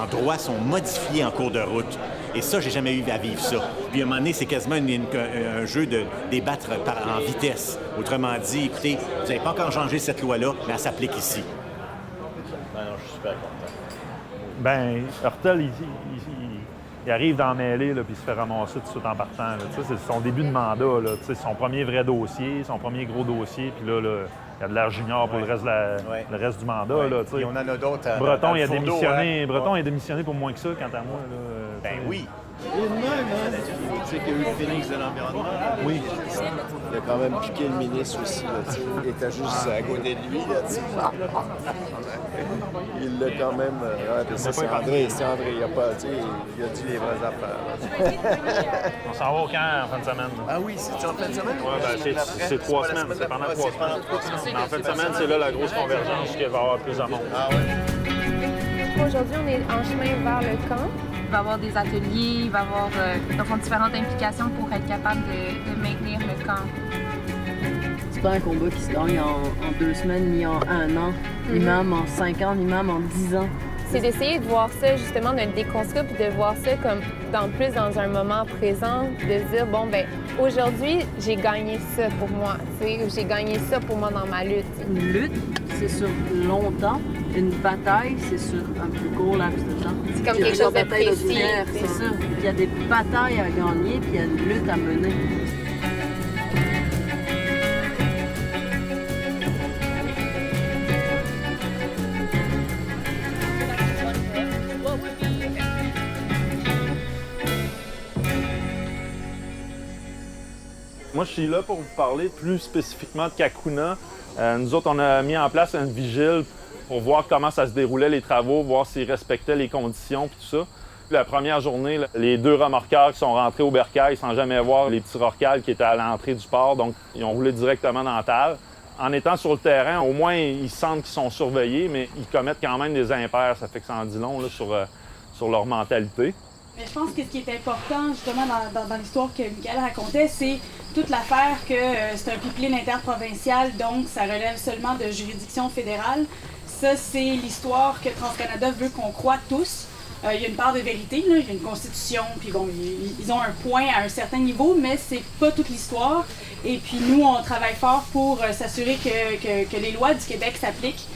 en droit sont modifiées en cours de route. Et ça, j'ai jamais eu à vivre ça. Puis à un moment donné, c'est quasiment un jeu de débattre en vitesse. Autrement dit, écoutez, vous n'avez pas encore changé cette loi-là, mais elle s'applique ici. Ben non, je suis super content. Ben, Hurtel, il arrive dans la mêlée, puis il se fait ramasser tout de suite en partant. Là. C'est son début de mandat, là. Son premier vrai dossier, son premier gros dossier, puis là, il y a de l'air junior pour le reste du mandat. Ouais. Là, et on en a d'autres. Breton, il a démissionné. Breton a démissionné pour moins que ça, quant à moi. Là, ben oui. Tu sais qu'il y a eu le Phoenix de l'environnement. Oui. Il a quand même piqué le ministre aussi. Là, il était juste à côté de lui. Là, il l'a quand même. C'est André. Il a dit les vraies affaires. On s'en va au camp en fin de semaine. Ah oui, c'est en fin de semaine? Oui, c'est 3 semaines. C'est pendant 3 semaines. En fin de semaine, c'est là la grosse convergence qu'il va y avoir plus de monde. Ah oui. Aujourd'hui, on est en chemin vers le camp. Il va y avoir des ateliers, il va y avoir différentes implications pour être capable de maintenir le camp. C'est pas un combat qui se gagne en 2 semaines, ni en 1 an, ni même en 5 ans, ni même en 10 ans. C'est d'essayer de voir ça, justement, de le déconstruire puis de voir ça comme plus dans un moment présent, de se dire, bon, ben aujourd'hui, j'ai gagné ça pour moi, j'ai gagné ça pour moi dans ma lutte. Une lutte, c'est sur longtemps. Une bataille, c'est sur un plus court laps de temps. C'est comme quelque chose de précis. C'est ça. Il y a des batailles à gagner, puis il y a une lutte à mener. Moi, je suis là pour vous parler plus spécifiquement de Kakuna. Nous autres, on a mis en place une vigile pour voir comment ça se déroulait, les travaux, voir s'ils respectaient les conditions et tout ça. La première journée, les 2 remorqueurs qui sont rentrés au bercail sans jamais voir les petits rorquals qui étaient à l'entrée du port, donc ils ont roulé directement dans la table. En étant sur le terrain, au moins, ils sentent qu'ils sont surveillés, mais ils commettent quand même des impairs. Ça fait que ça en dit long là, sur leur mentalité. Mais je pense que ce qui est important, justement, dans l'histoire que Michael racontait, c'est toute l'affaire que c'est un pipeline interprovincial, donc ça relève seulement de juridiction fédérale. Ça, c'est l'histoire que TransCanada veut qu'on croie tous. Il y a une part de vérité, là. Il y a une constitution, puis bon, ils ont un point à un certain niveau, mais c'est pas toute l'histoire. Et puis nous, on travaille fort pour s'assurer que les lois du Québec s'appliquent.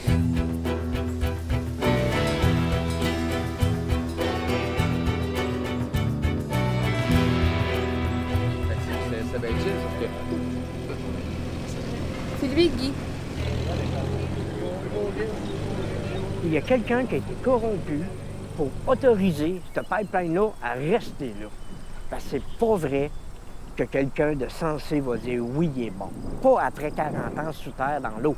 C'est lui, Guy. Il y a quelqu'un qui a été corrompu pour autoriser ce pipeline-là à rester là. Parce que c'est pas vrai que quelqu'un de sensé va dire oui, il est bon. Pas après 40 ans sous terre dans l'eau.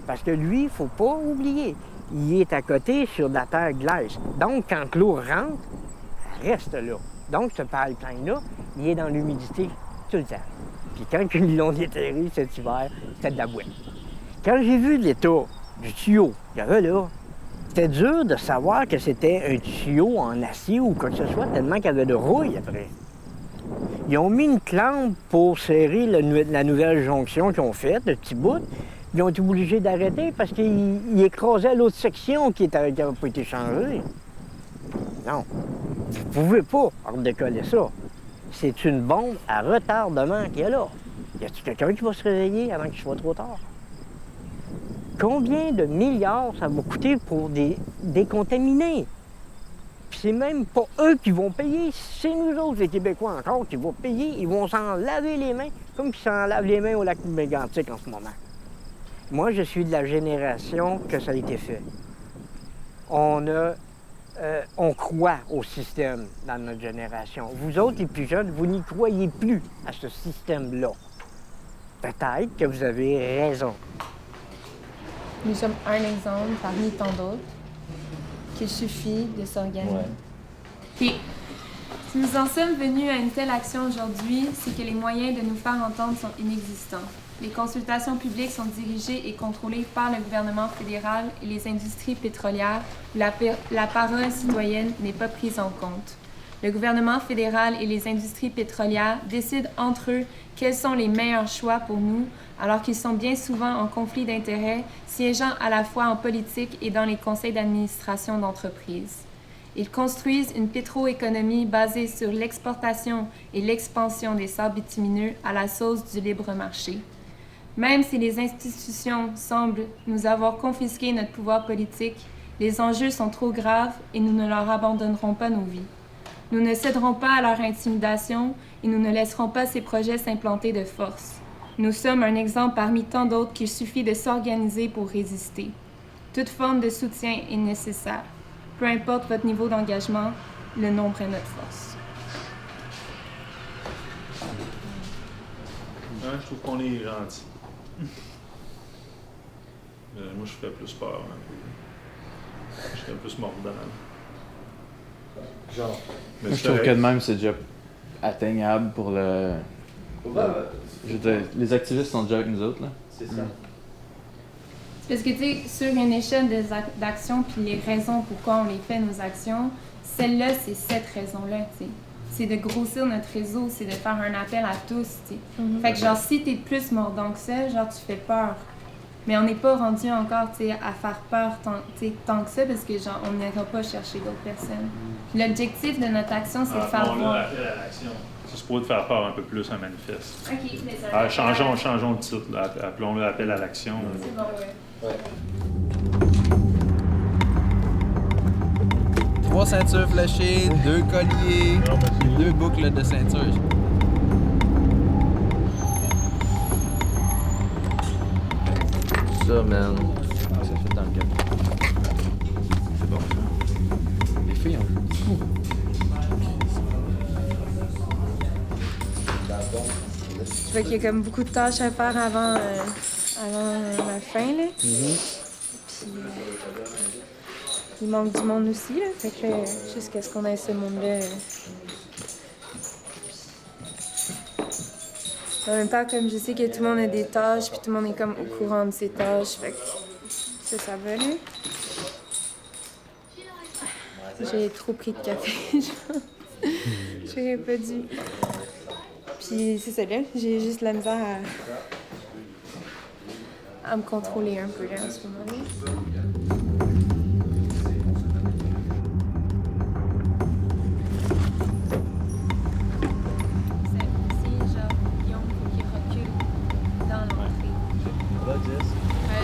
Parce que lui, il faut pas oublier, il est à côté sur de la terre glace. Donc, quand l'eau rentre, elle reste là. Donc, ce pipeline-là, il est dans l'humidité tout le temps. Puis quand ils l'ont déterré cet hiver, c'était de la boîte. Quand j'ai vu l'état du tuyau qu'il y avait là, c'était dur de savoir que c'était un tuyau en acier ou quoi que ce soit, tellement qu'il y avait de rouille après. Ils ont mis une clampe pour serrer la nouvelle jonction qu'ils ont faite, le petit bout. Ils ont été obligés d'arrêter parce qu'ils écrasaient l'autre section qui n'avait pas été changée. Non, vous ne pouvez pas redécoller ça. C'est une bombe à retardement qu'il y a là. Y a-t-il quelqu'un qui va se réveiller avant qu'il soit trop tard? Combien de milliards ça va coûter pour décontaminer? Puis c'est même pas eux qui vont payer, c'est nous autres, les Québécois encore, qui vont payer. Ils vont s'en laver les mains, comme ils s'en lavent les mains au lac Mégantic en ce moment. Moi, je suis de la génération que ça a été fait. On croit au système dans notre génération. Vous autres, les plus jeunes, vous n'y croyez plus à ce système-là. Peut-être que vous avez raison. Nous sommes un exemple parmi tant d'autres. qu'il suffit de s'organiser. Ouais. Puis, si nous en sommes venus à une telle action aujourd'hui, c'est que les moyens de nous faire entendre sont inexistants. Les consultations publiques sont dirigées et contrôlées par le gouvernement fédéral et les industries pétrolières où la parole citoyenne n'est pas prise en compte. Le gouvernement fédéral et les industries pétrolières décident entre eux quels sont les meilleurs choix pour nous, alors qu'ils sont bien souvent en conflit d'intérêts, siégeant à la fois en politique et dans les conseils d'administration d'entreprises. Ils construisent une pétroéconomie basée sur l'exportation et l'expansion des sables bitumineux à la sauce du libre marché. Même si les institutions semblent nous avoir confisqué notre pouvoir politique, les enjeux sont trop graves et nous ne leur abandonnerons pas nos vies. Nous ne céderons pas à leur intimidation et nous ne laisserons pas ces projets s'implanter de force. Nous sommes un exemple parmi tant d'autres qu'il suffit de s'organiser pour résister. Toute forme de soutien est nécessaire. Peu importe votre niveau d'engagement, le nombre est notre force. Ouais, je trouve qu'on est gentil. Moi, je ferais plus peur un peu. Je serais plus mordant. Genre. Mais je trouve que de même, c'est déjà atteignable pour le. Je veux dire, les activistes sont déjà avec nous autres, là. C'est ça. Parce que, tu sais, sur une échelle d'actions, puis les raisons pourquoi on les fait, nos actions, celle-là, c'est cette raison-là, tu sais. C'est de grossir notre réseau, c'est de faire un appel à tous, tu sais. Fait que, genre, si t'es plus mordant que ça, genre, tu fais peur. Mais on n'est pas rendu encore, tu sais, à faire peur tant que ça, parce que, genre, on n'ira pas chercher d'autres personnes. L'objectif de notre action, c'est de faire voir. L'appel à l'action. C'est supposé de faire peur un peu plus un manifeste. OK, mais ça... Changeons le titre, là. Appelons-le l'appel à l'action. C'est bon, ouais. 3 ceintures fléchées, 2 colliers, 2 boucles de ceinture. Ça, man. Ça fait dans le gars. C'est bon. Les filles ont fou. Je vois qu'il y a comme beaucoup de tâches à faire avant la fin, là. Puis, il manque du monde aussi, là. Fait que jusqu'à ce qu'on ait ce monde-là. En même temps, comme je sais que tout le monde a des tâches, puis tout le monde est comme au courant de ses tâches, fait que ça va, là. J'ai trop pris de café, je pense. J'aurais pas dû. Puis c'est ça, là. J'ai juste la misère à me contrôler un peu, là, en ce moment-là.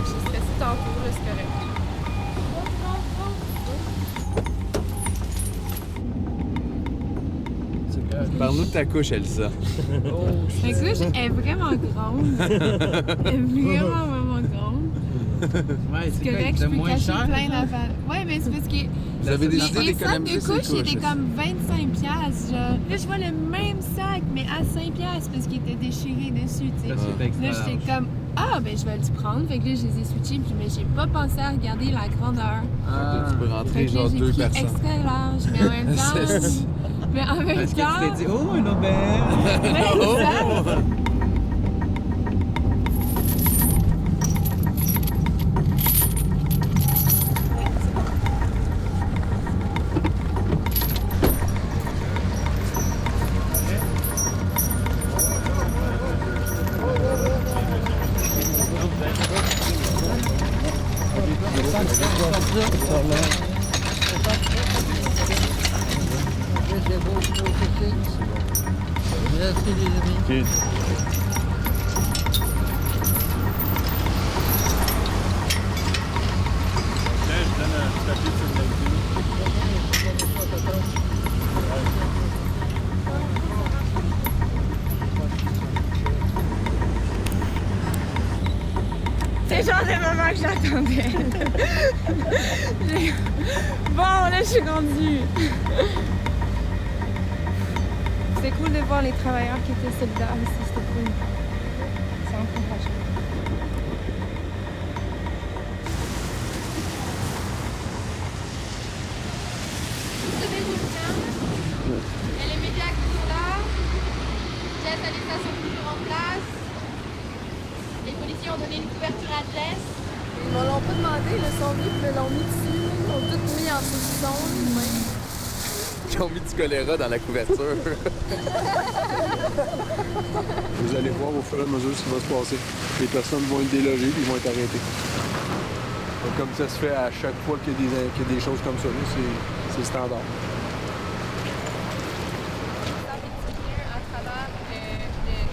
Je suis stressée tantôt, là, c'est correct. Parle-nous de ta couche, Elsa. Ma couche est vraiment grande. Elle est vraiment grande. Ouais, c'est correct, je peux cacher plein d'affaires. Ouais, mais c'est parce que vous avez décidé d'économiser ces couches. Les sacs de couche étaient comme 25$, genre. Là, je vois le même sac, mais à 5$ parce qu'il était déchiré dessus, tu sais. Là, j'étais comme, ben je vais le prendre. Fait que là, je les ai switchés, puis mais j'ai pas pensé à regarder la grandeur. Tu peux rentrer genre 2 personnes. J'ai pris extra large, mais en même temps... Mais en même temps... Est-ce que tu t'es dit, oh, une auberge! C'est genre le moment que j'attendais. Bon, là, je suis rendue. C'était cool de voir les travailleurs qui étaient solidaires ici, c'était cool. C'est encourageant. Les médias qui sont là, Jess a les stations de culture en place, les policiers ont donné une couverture à Jess. Ils me l'ont pas demandé, ils sont venus et me l'ont mis dessus. Ils ont tout mis en position. Ils ont mis du choléra dans la couverture. Vous allez voir au fur et à mesure ce qui va se passer. Les personnes vont être délogées et ils vont être arrêtés. Donc, comme ça se fait à chaque fois qu'il y a des choses comme ça, c'est standard. À travers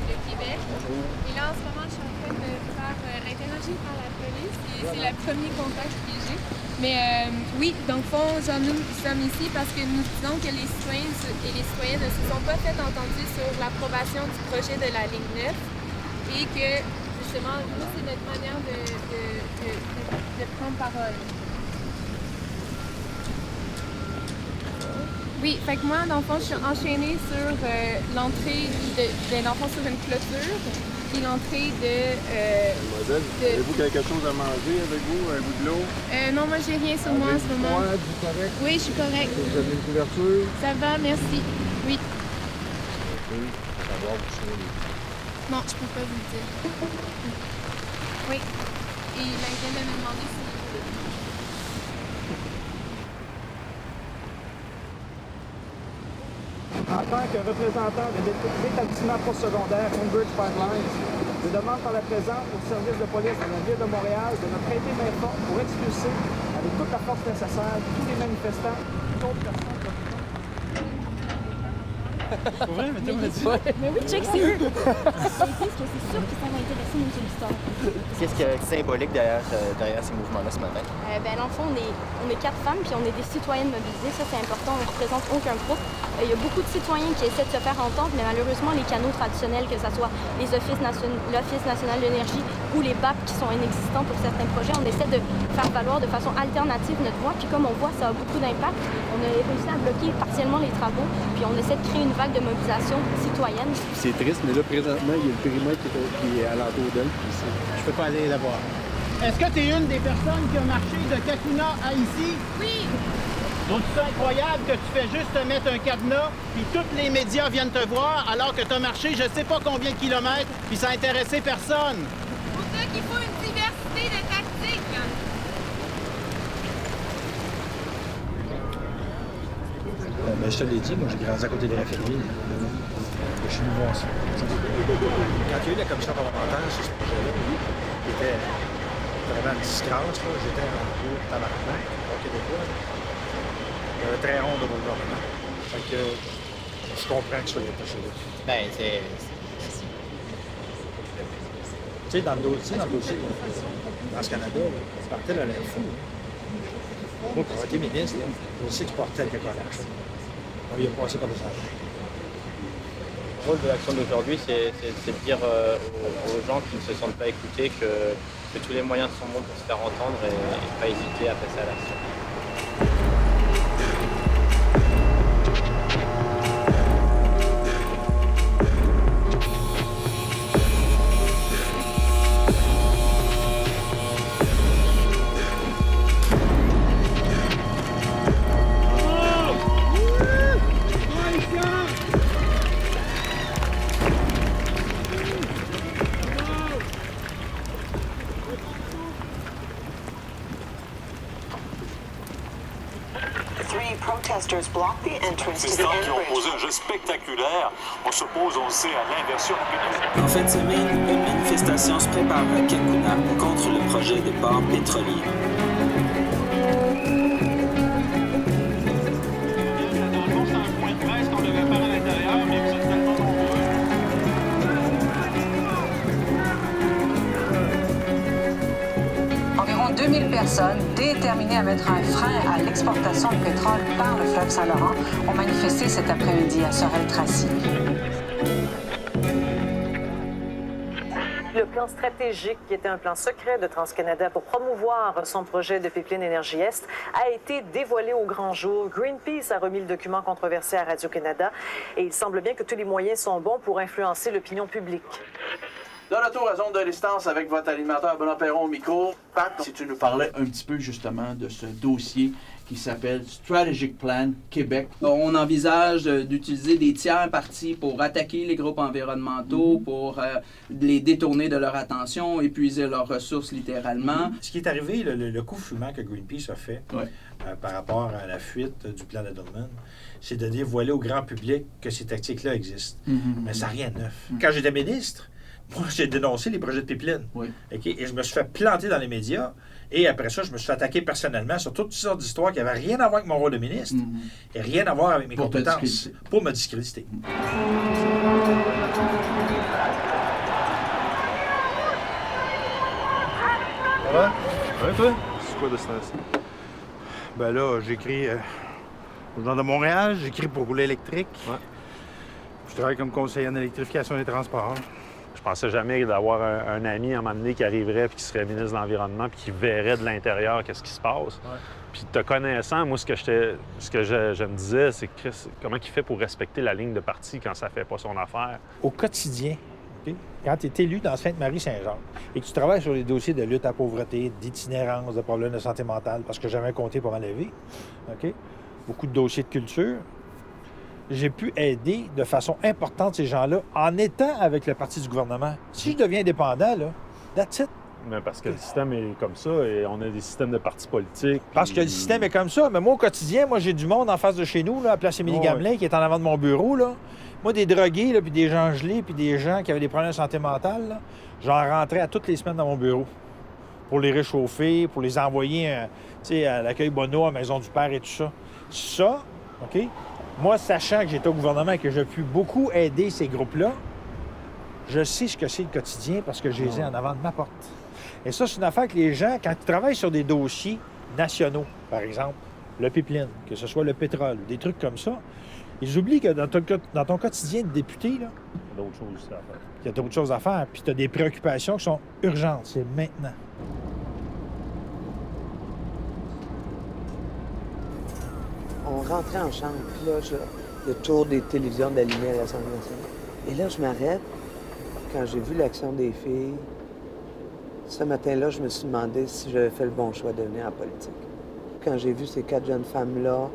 le Québec. Et là, en ce moment, je suis en train de me faire interroger par la police et c'est le premier contact que j'ai. Mais oui, donc nous sommes ici parce que nous disons que les citoyens et les citoyennes ne se sont pas fait entendus sur l'approbation du projet de la ligne 9 et que, justement, nous, c'est notre manière de prendre parole. Oui, fait que moi, dans le fond, je suis enchaînée sur l'entrée de l'enfant sur une clôture, puis l'entrée Mademoiselle, avez-vous quelque chose à manger avec vous, un bout de l'eau? Non, moi, j'ai rien sur moi en ce moment. Vous correct? Oui, je suis correcte. Vous avez une couverture? Ça va, merci. Oui. Savoir où sont les... Non, je peux pas vous le dire. Oui. Et il vient de me demander si... En tant que représentant de l'établissement postsecondaire Cambridge Pipelines, je demande par la présence au service de police de la Ville de Montréal de me prêter main forte pour expulser, avec toute la force nécessaire, tous les manifestants, toute autre personne. Pour vrai, mais tu m'as dit. Mais oui, check, c'est eux. Ils disent que c'est sûr que ça va intéresser nos auditeurs. Qu'est-ce qui est symbolique derrière ces mouvements-là ce matin? Dans le fond, on est 4 femmes, puis on est des citoyennes mobilisées. Ça, c'est important. On ne représente aucun groupe. Il y a beaucoup de citoyens qui essaient de se faire entendre, mais malheureusement, les canaux traditionnels, que ce soit l'Office national de l'énergie ou les BAP qui sont inexistants pour certains projets, on essaie de faire valoir de façon alternative notre voix. Puis comme on voit, ça a beaucoup d'impact. On a réussi à bloquer partiellement les travaux, puis on essaie de créer une vague de mobilisation citoyenne. C'est triste, mais là, présentement, il y a le périmètre qui est alentour d'elle. Je peux pas aller la voir. Est-ce que tu es une des personnes qui a marché de Kakuna à ici? Oui! Trouves-tu ça incroyable que tu fais juste te mettre un cadenas, puis tous les médias viennent te voir alors que tu as marché je sais pas combien de kilomètres, puis ça a intéressé personne? C'est pour ça qu'il faut une diversité de tactiques. Je te l'ai dit, moi j'ai grandi à côté des raffineries. Je suis venu voir ça. Quand il y a eu la commission parlementaire sur ce projet-là, qui était vraiment une disgrâce, j'étais en gros tabarnak au Québécois. Il y avait très honte de mon gouvernement. Fait que je comprends que ça soit attaché là. Ben, c'est... Tu sais, dans le dossier, dans ce Canada, tu partais de l'info. Moi, pour avoir été ministre, je sais que je portais le collage. On y a passé par des argent. Le rôle de l'action d'aujourd'hui, c'est de dire aux gens qui ne se sentent pas écoutés que tous les moyens sont bons pour se faire entendre et pas hésiter à passer à l'action. Manifestants qui ont posé un geste spectaculaire. On s'oppose, on le sait, à l'inversion pétrolière. En fin de semaine, une manifestation se prépare à Kakuna contre le projet de port pétrolier. Environ 2000 personnes déterminées à mettre un frein à l'exportation de pétrole par le fleuve Saint-Laurent ont manifesté cet après-midi à Sorel-Tracy. Le plan stratégique, qui était un plan secret de TransCanada pour promouvoir son projet de pipeline Énergie-Est, a été dévoilé au grand jour. Greenpeace a remis le document controversé à Radio-Canada et il semble bien que tous les moyens sont bons pour influencer l'opinion publique. De retour à Zone de distance avec votre animateur Benoît Perron au micro. Pat, si tu nous parlais un petit peu justement de ce dossier qui s'appelle Strategic Plan Québec. On envisage d'utiliser des tiers partis pour attaquer les groupes environnementaux, pour les détourner de leur attention, épuiser leurs ressources littéralement. Ce qui est arrivé, le coup fumant que Greenpeace a fait par rapport à la fuite du plan d'Edelman, c'est de dévoiler au grand public que ces tactiques-là existent. Mais ça n'a rien de neuf. Quand j'étais ministre, moi, j'ai dénoncé les projets de pipeline. Okay? Et je me suis fait planter dans les médias. Et après ça, je me suis fait attaquer personnellement sur toutes sortes d'histoires qui n'avaient rien à voir avec mon rôle de ministre et rien à voir avec mes compétences pour me discréditer. Ça va? Ouais, toi? C'est quoi de stress? Ben là, j'écris au Journal de Montréal, j'écris pour Rouler électrique. Je travaille comme conseiller en électrification des transports. Je pensais jamais d'avoir un ami à un moment donné qui arriverait puis qui serait ministre de l'Environnement puis qui verrait de l'intérieur qu'est-ce qui se passe. Puis te connaissant, moi, ce que je me disais, c'est comment il fait pour respecter la ligne de parti quand ça fait pas son affaire. Au quotidien, quand tu es élu dans Sainte-Marie-Saint-Jacques et que tu travailles sur les dossiers de lutte à la pauvreté, d'itinérance, de problèmes de santé mentale, parce que j'avais compté pas mal élevé, beaucoup de dossiers de culture, j'ai pu aider de façon importante ces gens-là en étant avec le parti du gouvernement. Si je deviens indépendant, là, that's it. Mais parce que le système est comme ça et on a des systèmes de partis politiques. Parce que le système est comme ça. Mais moi, au quotidien, j'ai du monde en face de chez nous, là, à Place Émilie-Gamelin, qui est en avant de mon bureau. Là. Moi, des drogués, là, puis des gens gelés, puis des gens qui avaient des problèmes de santé mentale, là, j'en rentrais à toutes les semaines dans mon bureau pour les réchauffer, pour les envoyer à l'accueil Bonneau, à Maison du Père et tout ça. Ça, OK? Moi, sachant que j'étais au gouvernement et que j'ai pu beaucoup aider ces groupes-là, je sais ce que c'est le quotidien parce que je les ai en avant de ma porte. Et ça, c'est une affaire que les gens, quand ils travaillent sur des dossiers nationaux, par exemple, le pipeline, que ce soit le pétrole, des trucs comme ça, ils oublient que dans ton quotidien de député, là, il y a d'autres choses à faire. Il y a d'autres choses à faire. Puis tu as des préoccupations qui sont urgentes. C'est maintenant. On rentrait en chambre, puis là, le tour des télévisions d'allumer à l'Assemblée nationale. Et là, je m'arrête. Quand j'ai vu l'action des filles, ce matin-là, je me suis demandé si j'avais fait le bon choix de venir en politique. Quand j'ai vu ces 4 jeunes femmes-là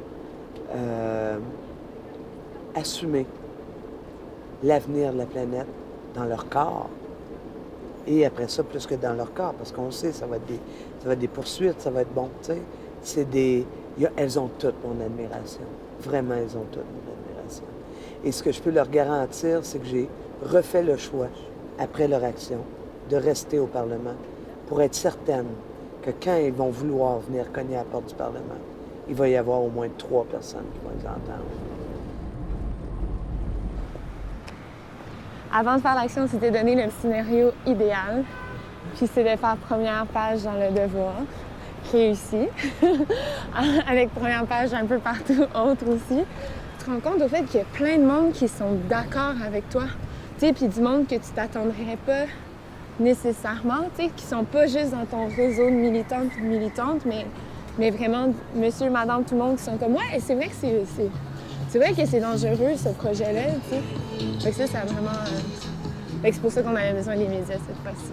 assumer l'avenir de la planète dans leur corps, et après ça, plus que dans leur corps, parce qu'on sait, ça va être des poursuites, ça va être bon, tu sais. Elles ont toute mon admiration. Vraiment, elles ont toute mon admiration. Et ce que je peux leur garantir, c'est que j'ai refait le choix, après leur action, de rester au Parlement pour être certaine que quand ils vont vouloir venir cogner à la porte du Parlement, il va y avoir au moins 3 personnes qui vont les entendre. Avant de faire l'action, on s'était donné le scénario idéal. Puis c'était faire première page dans Le Devoir. Réussi. Avec première page un peu partout autre aussi. Tu te rends compte au fait qu'il y a plein de monde qui sont d'accord avec toi. Tu sais, puis du monde que tu t'attendrais pas nécessairement, tu sais, qui sont pas juste dans ton réseau de militantes et de militantes, mais vraiment monsieur, madame, tout le monde qui sont comme ouais, c'est vrai que c'est vrai que c'est dangereux ce projet-là, tu sais. Fait que ça a vraiment. Fait que c'est pour ça qu'on avait besoin des médias cette fois-ci.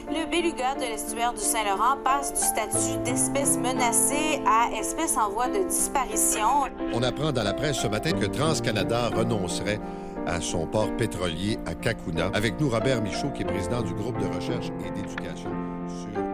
Le beluga de l'estuaire du Saint-Laurent passe du statut d'espèce menacée à espèce en voie de disparition. On apprend dans la presse ce matin que TransCanada renoncerait à son port pétrolier à Cacouna. Avec nous, Robert Michaud, qui est président du groupe de recherche et d'éducation sur